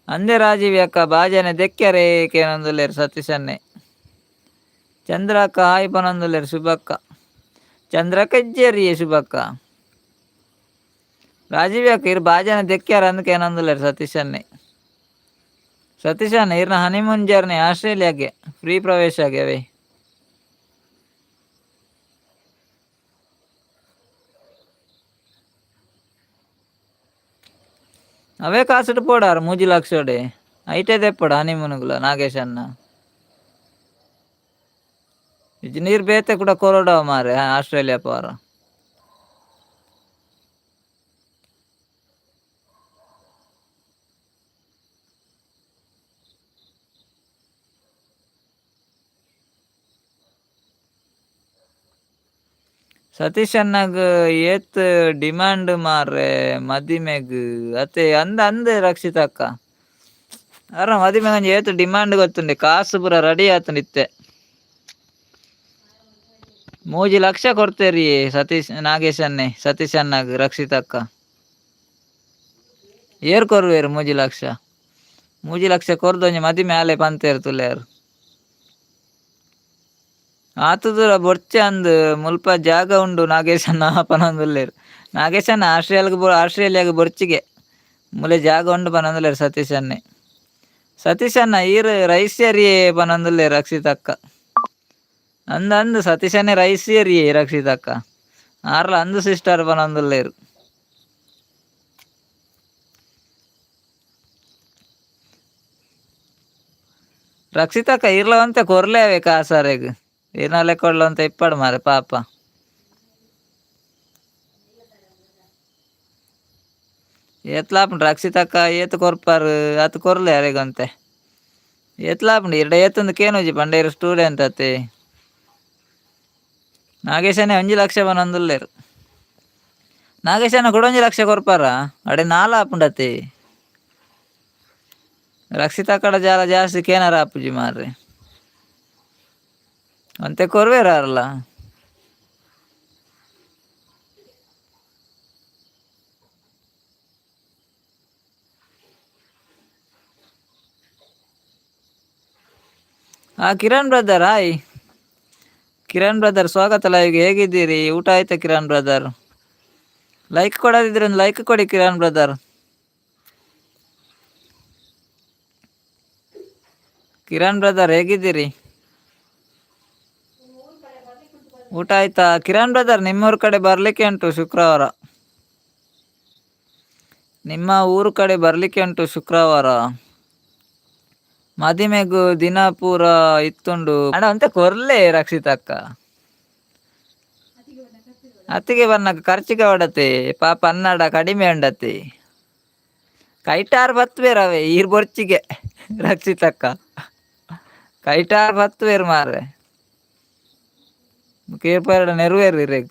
ಅಂದೇ ರಾಜೀವ್ ಅಕ್ಕ ಬಾಜನೆ ದೆಕ್ಕ್ಯಾರೆ ಕೇನೊಂದುಲ್ಲೇರು ಸತೀಶನ್ನೇ ಚಂದ್ರಕ್ಕ ಹಾಯ್ ಪನೊಂದುಲ್ಲೇರು ಶುಭಕ್ಕ ಚಂದ್ರಕ್ಕ ಇಜ್ಜೇರಿ ಶುಭಕ್ಕ ರಾಜೀವ್ ಅಕ್ಕ ಇರು ಬಾಜನೆ ದೆಕ್ಕ್ಯಾರ ಅಂದಕ್ಕೆ ಏನೊಂದುಲ್ಲೇರು ಸತೀಶನ್ನ ಇರ್ನ ಹನಿಮೂನ್ ಜರ್ನಿ ಆಸ್ಟ್ರೇಲಿಯಾಗೆ ಫ್ರೀ ಪ್ರವೇಶ ಆಗ್ಯಾವೆ అవే కాసుడు పోడారు 3 లక్షోడే అయితే తెప్పడు హనీమూనుగుల నాగేశ్ అన్న ఇది నీరు ಬೇತೆ ಕೂಡ ಕೊರಡವ ಮಾರೆ ಆಸ್ಟ್ರೇಲಿಯಾ ಪೋರ ಸತೀಶ್ ಅಣ್ಣಗ್ ಏತ್ ಡಿಮಾಂಡ್ ಮಾರ್ರೆ ಮದಿಮೆಗ್ ಅತ್ತೆ ಅಂದ ರಕ್ಷಿತ ಅಕ್ಕ ಅರ ಮದಿಮೆಗ್ ಏತ್ ಡಿಮಾಂಡ್ ಗೊತ್ತುಂಡೆ ಕಾಸು ಪೂರ ರೆಡಿ ಆತುಂಡಿತ್ತೆ 3 ಲಕ್ಷ ಕೊಡ್ತೇರಿ ನಾಗೇಶ್ ಅನ್ನೆ ಸತೀಶ್ ಅಣ್ಣಗ್ ರಕ್ಷಿತ ಅಕ್ಕ ಏರ್ ಕೊರ್ವೇರು 3 ಲಕ್ಷ ಕೊರ್ದೊಂಜಿ ಮದಿಮೆ ಆಲೆ ಪಂತೇರು ತುಲೇರು ಆತುದೂರ ಬೊರ್ಚೆ ಅಂದ್ ಮುಲ್ಪ ಜಾಗ ಉಂಡು ನಾಗೇಶ್ ಅಣ್ಣ ಪನೊಂದುಲ್ಲೇರು ನಾಗೇಶ್ ಅಣ್ಣ ಆಸ್ಟ್ರೇಲಿಯಾಗ ಬೊರ್ಚಿಗೆ ಮುಲೆ ಜಾಗ ಉಂಡು ಪನೊಂದುಲ್ಲೇರು ಸತೀಶ್ ಅಣ್ಣ ಈರ್ ರೈಸ್ಯರಿ ಪನೊಂದುಲ್ಲೇರು ರಕ್ಷಿತ ಅಕ್ಕ ಅಂದ್ ಸತೀಶ್ ಅಣ್ಣೆ ರೈಸ್ಯರಿ ರಕ್ಷಿತ ಅಕ್ಕ ಆರ್ಲ ಅಂದು ಸಿಸ್ಟರ್ ಪನೊಂದುಲ್ಲೇರು ರಕ್ಷಿತ ಅಕ್ಕ ಇರ್ಲವಂತೆ ಕೊರ್ಲೇವೆ ಕಾಸಾರೆಗ್ ಏನಾಲೆ ಕೊಡ್ಲಂತ ಇಪ್ಪಡು ಮಾರೆ ಪಾಪ ಏತ್ಲಾಪುಂಡು ರಕ್ಷಿತ ಅಕ್ಕ ಏತ್ ಕೊರ್ಪಾರು ಅತ್ ಕೊರ್ಲೆ ಅರೆಗಂತೆ ಏತ್ಲಾಪುಂಡು ಇರ್ಡ ಏತೊಂದು ಕೇನುಜಿ ಪಂಡೇರು ಸ್ಟೂಡೆಂಟ್ ಅತ್ತೆ ನಾಗೇಶನೇ 1 ಲಕ್ಷ ಪನೊಂದುಲ್ಲೇರು ನಾಗೇಶನ ಕೂಡ 1 ಲಕ್ಷ ಕೊರ್ಪಾರ ಅಡೆ 4 ಆಪುಂಡತೆ ರಕ್ಷಿತ ಅಕ್ಕಡ ಜಾಲ ಜಾಸ್ತಿ ಕೇನಾರ ಆಪುಜಿ ಮಾರ್ರೆ ಅಂತೆ ಕೊರ್ವೇರಾರಲ್ಲ Kiran brother hi Kiran brother ಸ್ವಾಗತ ಲೈವ್ಗೆ ಹೇಗಿದ್ದೀರಿ ಊಟ ಆಯ್ತಾ ಕಿರಣ್ ಬ್ರದರ್ ಲೈಕ್ ಕೊಡೋದಿದ್ರೆ ಒಂದು ಲೈಕ್ ಕೊಡಿ ಕಿರಣ್ ಬ್ರದರ್ ಹೇಗಿದ್ದೀರಿ ಊಟ ಆಯ್ತಾ ಕಿರಣ್ ಬ್ರದರ್ ನಿಮ್ಮೂರ ಕಡೆ ಬರ್ಲಿಕ್ಕೆ ಉಂಟು ಶುಕ್ರವಾರ ನಿಮ್ಮ ಊರು ಕಡೆ ಬರ್ಲಿಕ್ಕೆ ಉಂಟು ಶುಕ್ರವಾರ ಮದಿಮೆಗು ದಿನ ಪೂರ ಇತ್ತುಂಡು ಅಣ್ಣ ಅಂತೆ ಕೊರ್ಲೆ ರಕ್ಷಿತ ಅಕ್ಕ ಅತ್ತಿಗೆ ಬನ್ನಕ ಖರ್ಚಿಗೆ ಹೊಡತೆ ಪಾಪ ಅನ್ನಡ ಕಡಿಮೆ ಉಂಡತೆ ಕೈಟಾರ್ ಬತ್ವೇರವೆ ಈರ್ ಬೊರ್ಚಿಗೆ ರಕ್ಷಿತ ಅಕ್ಕ ಕೈಟಾರ್ ಬತ್ವೇರು ಮಾರ್ರೆ ಕೇರ್ಪಾರಡ ನೆರವೇರು ಇರೇಗ್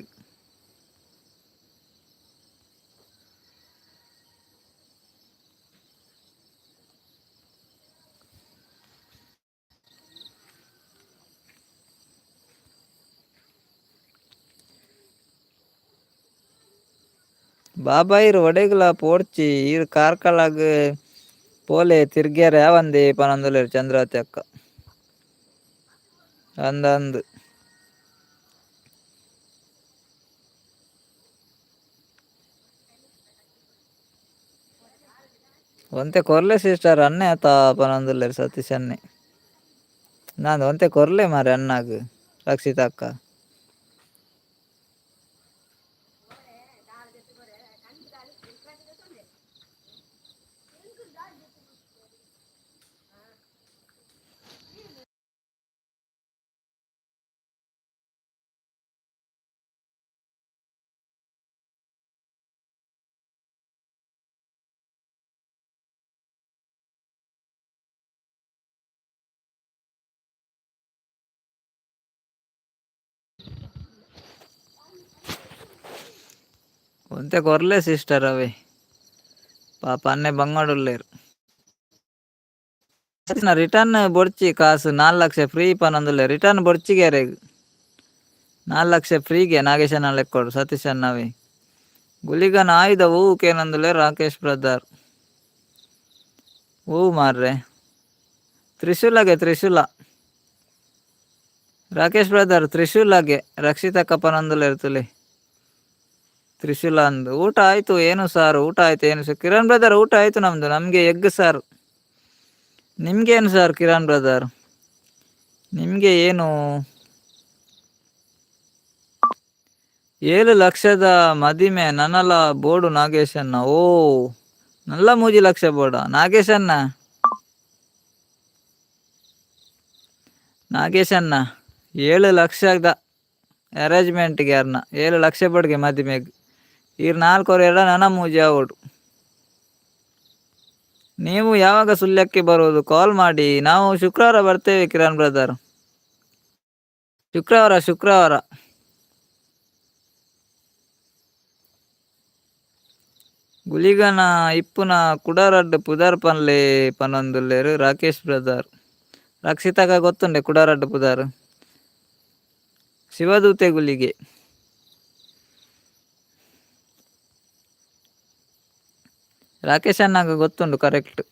ಬಾಬಾ ಇರು ಒಡೆಗ್ಲ ಪೋಡ್ಚಿ ಇರು ಕಾರ್ಕಳಾಗ ಪೋಲೆ ತಿರ್ಗ್ಯಾರ ಯಾವಂದೆ ಪನೊಂದುಲ್ಲೇರು ಚಂದ್ರಾವತಿ ಅಕ್ಕ ಅಂದ್ ಒಂತೆ ಕೊರ್ಲೆ ಸಿಸ್ಟರ್ ಅನ್ನೆ ಆತ ಪನೊಂದುಲ್ಲೇರು ಸತೀಶ್ ಅನ್ನೆ ನಾನು ಒಂತೆ ಕೊರ್ಲೆ ಮಾರೆ ಅನ್ನಾಗ ರಕ್ಷಿತ ಅಕ್ಕ ಒಂತೆ ಕೊರ್ಲೆ ಸಿಸ್ಟರ್ ಅವೆ ಪಾಪ ಅನ್ನೆ ಬಂಗಾಡುಲ್ಲೇರು ರಿಟರ್ನ್ ಬೊಡ್ಚಿ ಕಾಸು 4 ಲಕ್ಷ ಫ್ರೀ ಪನೊಂದುಲ್ಲೆ ರಿಟರ್ನ್ ಬೊಡ್ಚಿಗೆರೆಗ್ 4 ಲಕ್ಷ ಫ್ರೀಗೆ ನಾಗೇಶನ ಲೆಕ್ಕೊಡು ಸತೀಶ್ ಅನ್ನವೇ ಗುಲಿಗನ ಆಯ್ದ ಹೂವು ಕೇನಂದುಲೆ ರಾಕೇಶ್ ಬ್ರದರ್ ಹೂವು ಮಾರ್ರೆ ತ್ರಿಶೂಲ ರಾಕೇಶ್ ಬ್ರದರ್ ತ್ರಿಶೂಲಗೆ ರಕ್ಷಿತಕ್ಕ ಪನೊಂದುಲೆ ಇರ್ತಲೆ ತ್ರಿಶೂಲ ಅಂದು ಊಟ ಆಯ್ತು ಏನು ಸಾರು ಊಟ ಆಯ್ತು ಏನು ಸಾರು ಕಿರಣ್ ಬ್ರದರ್ ಊಟ ಆಯ್ತು ನಮಗೆ ಎಗ್ ಸಾರು ನಿಮ್ಗೇನು ಸರ್ ಕಿರಣ್ ಬ್ರದರ್ ನಿಮಗೆ ಏನು 7 ಲಕ್ಷದ ಮದಿಮೆ ನನ್ನಲ ಬೋಡು ನಾಗೇಶನ್ನ ಓ ನಲ್ಲ 3 ಲಕ್ಷ ಬೋಡ ನಾಗೇಶನ್ನ 7 ಲಕ್ಷದ ಅರೇಂಜ್ಮೆಂಟ್ಗೆ ಯಾರನ್ನ 7 ಲಕ್ಷ ಬೋಡ್ಗೆ ಮದಿಮೆಗೆ ಇರ್ 4 ಎಡ ನನ್ನ ಮೂಜಿ ಆವೋಡು ನೀವು ಯಾವಾಗ ಸುಳ್ಯಕ್ಕೆ ಬರೋದು ಕಾಲ್ ಮಾಡಿ ನಾವು ಶುಕ್ರವಾರ ಬರ್ತೇವೆ ಕಿರಣ್ ಬ್ರದರ್ ಶುಕ್ರವಾರ ಗುಲಿಗನ ಇಪ್ಪುನ ಕುಡರಡ್ಡು ಪುದರ್ ಪನ್ಲೆ ಪನೊಂದುಲ್ಲೇರು ರಾಕೇಶ್ ಬ್ರದರ್ ರಕ್ಷಿತಾಗ ಗೊತ್ತುಂಡೆ ಕುಡರಡ್ಡು ಪುದರ್ ಶಿವದೂತೆ ಗುಲಿಗೆ ರಾಕೇಶ್ ಅನ್ನಾಗ ಗೊತ್ತುಂಡು ಕರೆಕ್ಟ್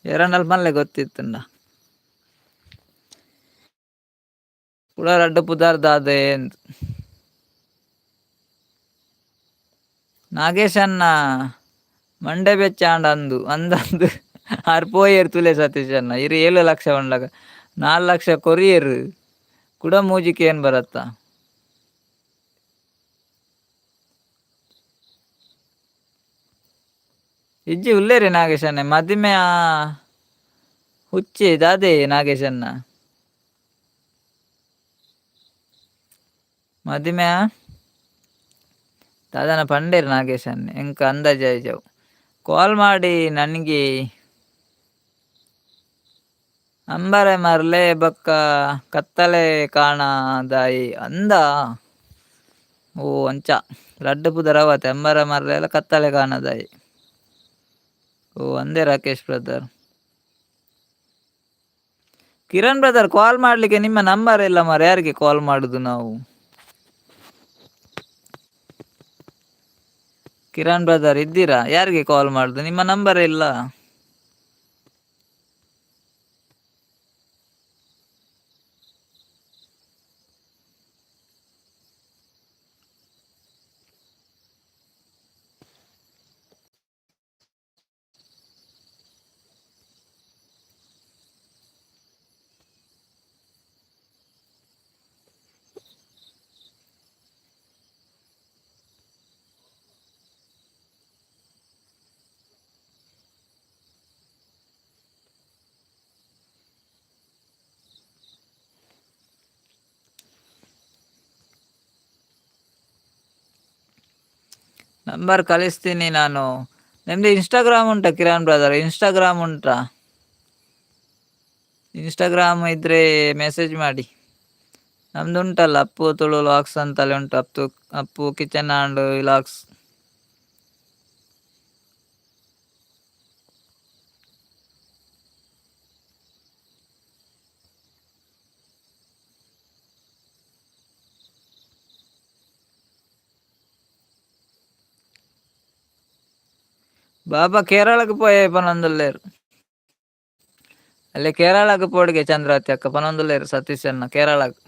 ಎರಡಲ್ಲಿ ಮಲ್ಲೆ ಗೊತ್ತಿತ್ತಂಡ ಕುಡರಡ್ಡು ಪುದರ್ ದಾದೆ ಎಂದು ನಾಗೇಶ್ ಅನ್ನ ಮಂಡೆ ಬೆಚ್ಚಾಂಡ ಅಂದಂದು ಆರು ಪೋಯರ್ ತುಲೆ ಸತೀಶ್ ಅನ್ನ 7 ಲಕ್ಷ ಉಂಡಾಗ 4 ಲಕ್ಷ ಕೊರಿಯರ್ ಕುಡ ಮೂಜಿಕೆ ಏನು ಬರತ್ತ ಇಜ್ಜಿ ಉಲ್ಲೇರಿ ನಾಗೇಶನ್ನ ಮದಿಮೆ ಹುಚ್ಚಿ ದಾದೆ ನಾಗೇಶನ್ನ ಮದಿಮೆ ದಾದನ ಪಂಡೇರು ನಾಗೇಶನ್ನ ಎಂಕ ಅಂದಾಜ ಜಾವು ಕಾಲ್ ಮಾಡಿ ನನಗೆ ಅಂಬರೆ ಮರ್ಲೆ ಬಕ್ಕ ಕತ್ತಲೆ ಕಾಣದಾಯಿ ಅಂದ ಓ ಅಂಚ ಲಡ್ಡು ಪುದರವತ್ತೆ ಅಂಬರೆ ಮರ್ಲೆ ಎಲ್ಲ ಕತ್ತಲೆ ಕಾಣದಾಯಿ ಓ ಅಂದೇ ರಾಕೇಶ್ ಬ್ರದರ್ ಕಿರಣ್ ಬ್ರದರ್ ಕಾಲ್ ಮಾಡಲಿಕ್ಕೆ ನಿಮ್ಮ ನಂಬರ್ ಇಲ್ಲ ಮಾರ ಯಾರಿಗೆ ಕಾಲ್ ಮಾಡುದು ನಾವು ಕಿರಣ್ ಬ್ರದರ್ ಇದ್ದೀರಾ ಯಾರಿಗೆ ಕಾಲ್ ಮಾಡುದು ನಿಮ್ಮ ನಂಬರ್ ಇಲ್ಲ ನಂಬರ್ ಕಳಿಸ್ತೀನಿ ನಾನು ನಿಮ್ಮದು ಇನ್ಸ್ಟಾಗ್ರಾಮ್ ಉಂಟಾ ಕಿರಣ್ ಬ್ರದರ್ ಇನ್ಸ್ಟಾಗ್ರಾಮ್ ಇದ್ದರೆ ಮೆಸೇಜ್ ಮಾಡಿ ನಮ್ದು ಉಂಟಲ್ಲ ಅಪ್ಪು ತುಳು ಲಾಕ್ಸ್ ಅಂತಲೇ ಉಂಟು ಅಪ್ಪು ಕಿಚನ್ ಆ್ಯಂಡ್ ಲಾಕ್ಸ್ ಬಾಬಾ ಕೇರಳಕ್ಕೆ ಪೋಯೆ ಪನೊಂದುಲ್ಲೇರು ಅಲ್ಲೇ ಕೇರಳಕ್ಕೆ ಪೋಡಿಗೆ ಚಂದ್ರಾತಿ ಅಕ್ಕ ಪನೊಂದುಲ್ಲೇರು ಸತೀಶ್ ಅನ್ನ ಕೇರಳಕ್ಕೆ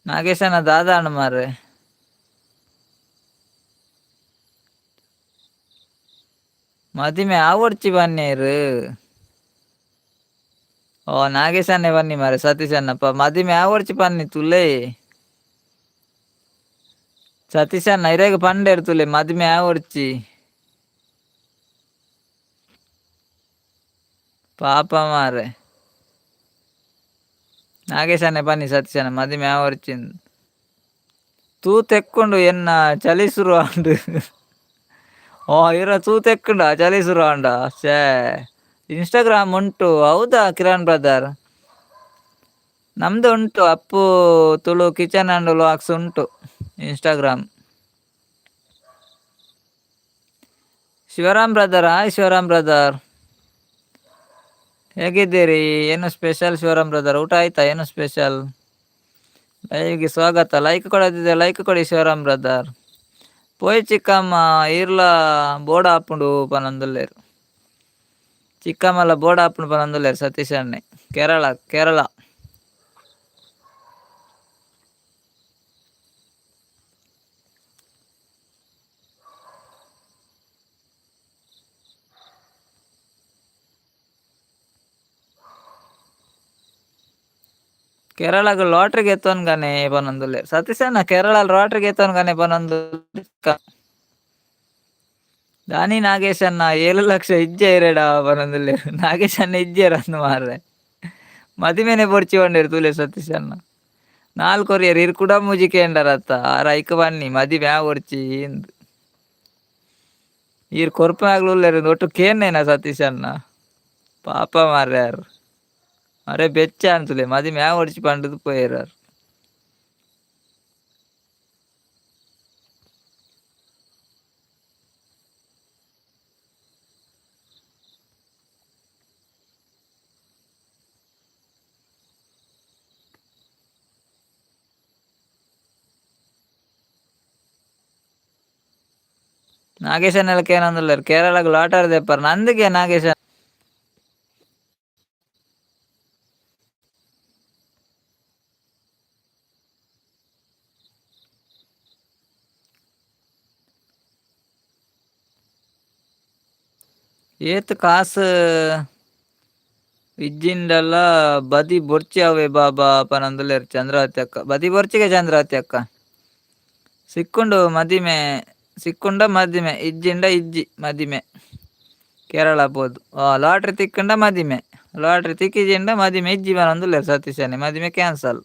ನಾಗೇಶನ ದಾದಾಣ ಮಾರ್ರೆ ಮದಿಮೆ ಆವಡ್ಚಿ ಬನ್ನೇರು ಓ ನಾಗೇಶನ್ನೇ ಬನ್ನಿ ಮಾರೆ ಸತೀಶ್ ಅನ್ನಪ್ಪ ಮದಿಮೆ ಆವಡ್ಚಿ ಪನ್ನಿ ತುಲೆ ಸತೀಶ್ ಅನ್ನ ಇರೇಗ ಪಂಡೇರು ತುಲೆ ಮದಿಮೆ ಆವಡ್ಚಿ ಪಾಪ ಮಾರೆ ನಾಗೇಶನ್ನೇ ಬನ್ನಿ ಸತೀಶ್ ಅನ್ನ ಮದಿಮೆ ಆವಡ್ಚಿಂದು ತೂತೆಕ್ಕೊಂಡು ಎನ್ನ ಚಳಿ ಶುರು ಆಂಡು ಓ ಇರ ತೂತೆಕ್ಕುಂಡ ಚಳಿ ಶುರು ಆಂಡ ಶೇ ಇನ್ಸ್ಟಾಗ್ರಾಮ್ ಉಂಟು ಹೌದಾ ಕಿರಣ್ ಬ್ರದರ್ ನಮ್ದು ಉಂಟು ಅಪ್ಪು ತುಳು ಕಿಚನ್ ಆ್ಯಂಡ್ ಲಾಕ್ಸ್ ಉಂಟು Instagram Shivaram brother, hi Shivaram brother, ಹೇಗಿದ್ದೀರಿ? ಏನು ಸ್ಪೆಷಲ್ ಶಿವರಾಮ್ ಬ್ರದರ್? ಊಟ ಆಯ್ತಾ? ಏನು ಸ್ಪೆಷಲ್? ಲೈವ್ಗೆ ಸ್ವಾಗತ. ಲೈಕ್ ಕೊಡೋದಿದೆ ಲೈಕ್ ಕೊಡಿ ಶಿವರಾಮ್ ಬ್ರದರ್. పోయి చిక్కమ్మ ఈర్ల బోడ ఆపుండు పనందులేరు. చిక్కమ్మల బోడ ఆపుండు పనందులేరు సతీష్ అన్ని. కేరళ కేరళకు లాటరీకి ఎత్తాను కానీ పనందులేరు సతీష్ అన్న. కేరళ లాటరీకి ఎత్తాను కానీ పనందు. దాని ನಾಗೇಶ್ ಅನ್ನ 7 ಲಕ್ಷ ಇಜ್ಜೇರೆಡ ಪನೊಂದುಲ್ಲೇರು. ನಾಗೇಶ್ ಅನ್ನ ಇಜ್ಜೇರು ಅಂದು ಮಾರ್ರೆ. ಮದಿಮೆನೆ ಪೊರ್ಚಿ ಬಂಡೇರು ತೂಲೆ ಸತೀಶ್ ಅನ್ನ. 4 ಕೊರಿಯರ್ ಇರ್ ಕೂಡ ಮುಜಿಕೆ ಎಂಡರತ್ತ ಆರ ಐಕ ಬನ್ನಿ ಮದಿ ಮ್ಯಾ ಒರ್ಚಿ ಇಂದು ಈರ್ ಕೊರ್ಪ ಆಗ್ಲುಲ್ಲೇರು ಒಟ್ಟು ಕೇನ್ನೇನ ಸತೀಶ್ ಅನ್ನ. ಪಾಪ ಮಾರ್ಯಾರು ಅರೆ ಬೆಚ್ಚ ಅಂತುಲೆ ಮದಿ ಮ್ಯಾ ಒಡ್ಚಿ ಪಂಡದು ಪೋಯರಾರು. ನಾಗೇಶ್ ಅನ್ನಕ್ಕೆ ಏನಂದಿಲ್ಲ ಕೇರಳಕ್ಕೆ ಲಾಟರಿ ತೆಪ್ಪಾರ ನಂದಿಗೆ ನಾಗೇಶ್. ಏತ್ ಕಾಸು ಇಜ್ಜಿಂಡಲ್ಲ ಬದಿ ಬೊರ್ಚಿ ಅವೇ ಬಾಬಾ ಪನಂದುಲೇರು ಚಂದ್ರಾವತಿ ಅಕ್ಕ. ಬದಿ ಬೊರ್ಚಿಗೆ ಚಂದ್ರಾವತಿ ಅಕ್ಕ ಸಿಕ್ಕೊಂಡು ಮದಿಮೆ ಸಿಕ್ಕುಂಡ ಮದಿಮೆ ಇಜ್ಜಿಂಡ ಇಜ್ಜಿ ಮದಿಮೆ ಕೇರಳ ಬೋದು. ಲಾಟ್ರಿ ತಿಕ್ಕಂಡ ಮದಿಮೆ ಲಾಟ್ರಿ ತಿಕ್ಕಿಜಿಂಡ ಮದಿಮೆ ಇಜ್ಜಿ ಪನಂದುಲೇರು ಸತೀಶನೆ. ಮದಿಮೆ cancel.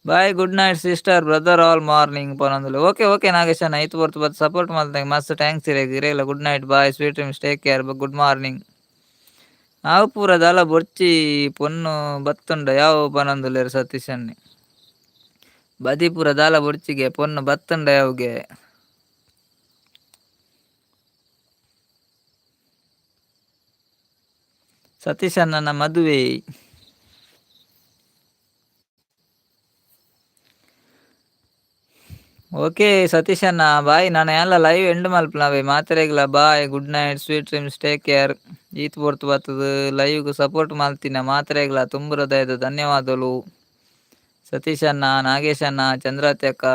Bye good night sister brother all morning ಪನಂದುಲೆ. ಓಕೆ ನಾಗೇಶನ ಐತು ಬರ್ತು ಸಪೋರ್ಟ್ ಮಾಡ್ದಂಗೆ ಮಸ್ತ್ ಥ್ಯಾಂಕ್ಸ್ ಇರೇಗಿರೇಲ್ಲ. Good night bye sweet dreams take care good morning. ಆವು ಪೂರ ದಾಲ ಬೊರ್ಚಿ ಪೊನ್ನು ಬತ್ತುಂಡ ಯಾವ ಪನಂದುಲೇರು ಸತೀಶನ್ನಿ. ಬದಿಪುರ ದಾಲ ಬೊರ್ಚಿಗೆ ಪೊನ್ನು ಬತ್ತುಂಡ ಯಾವ್ಗೆ. ಸತೀಶ್ ಅಣ್ಣನ ಮದುವೆ. ಓಕೆ ಸತೀಶ್ ಅಣ್ಣ ಬಾಯ್. ನಾನು ಎಲ್ಲ ಲೈವ್ ಎಂಡ್ ಮಲ್ಪನವೆ ಮಾತ್ರೆಗ್ಲ. Bye good night sweet dreams take care. ಈತ್ ಬರ್ತು ಬರ್ತದ ಲೈವ್ಗೆ ಸಪೋರ್ಟ್ ಮಾಡ್ತೀನಿ ಮಾತ್ರೆಗ್ಲ. ತುಂಬ ಹೃದಯದ ಧನ್ಯವಾದಗಳು ಸತೀಶ್ ಅಣ್ಣ, ನಾಗೇಶ್ ಅಣ್ಣ, ಚಂದ್ರಾತಿ ಅಕ್ಕ.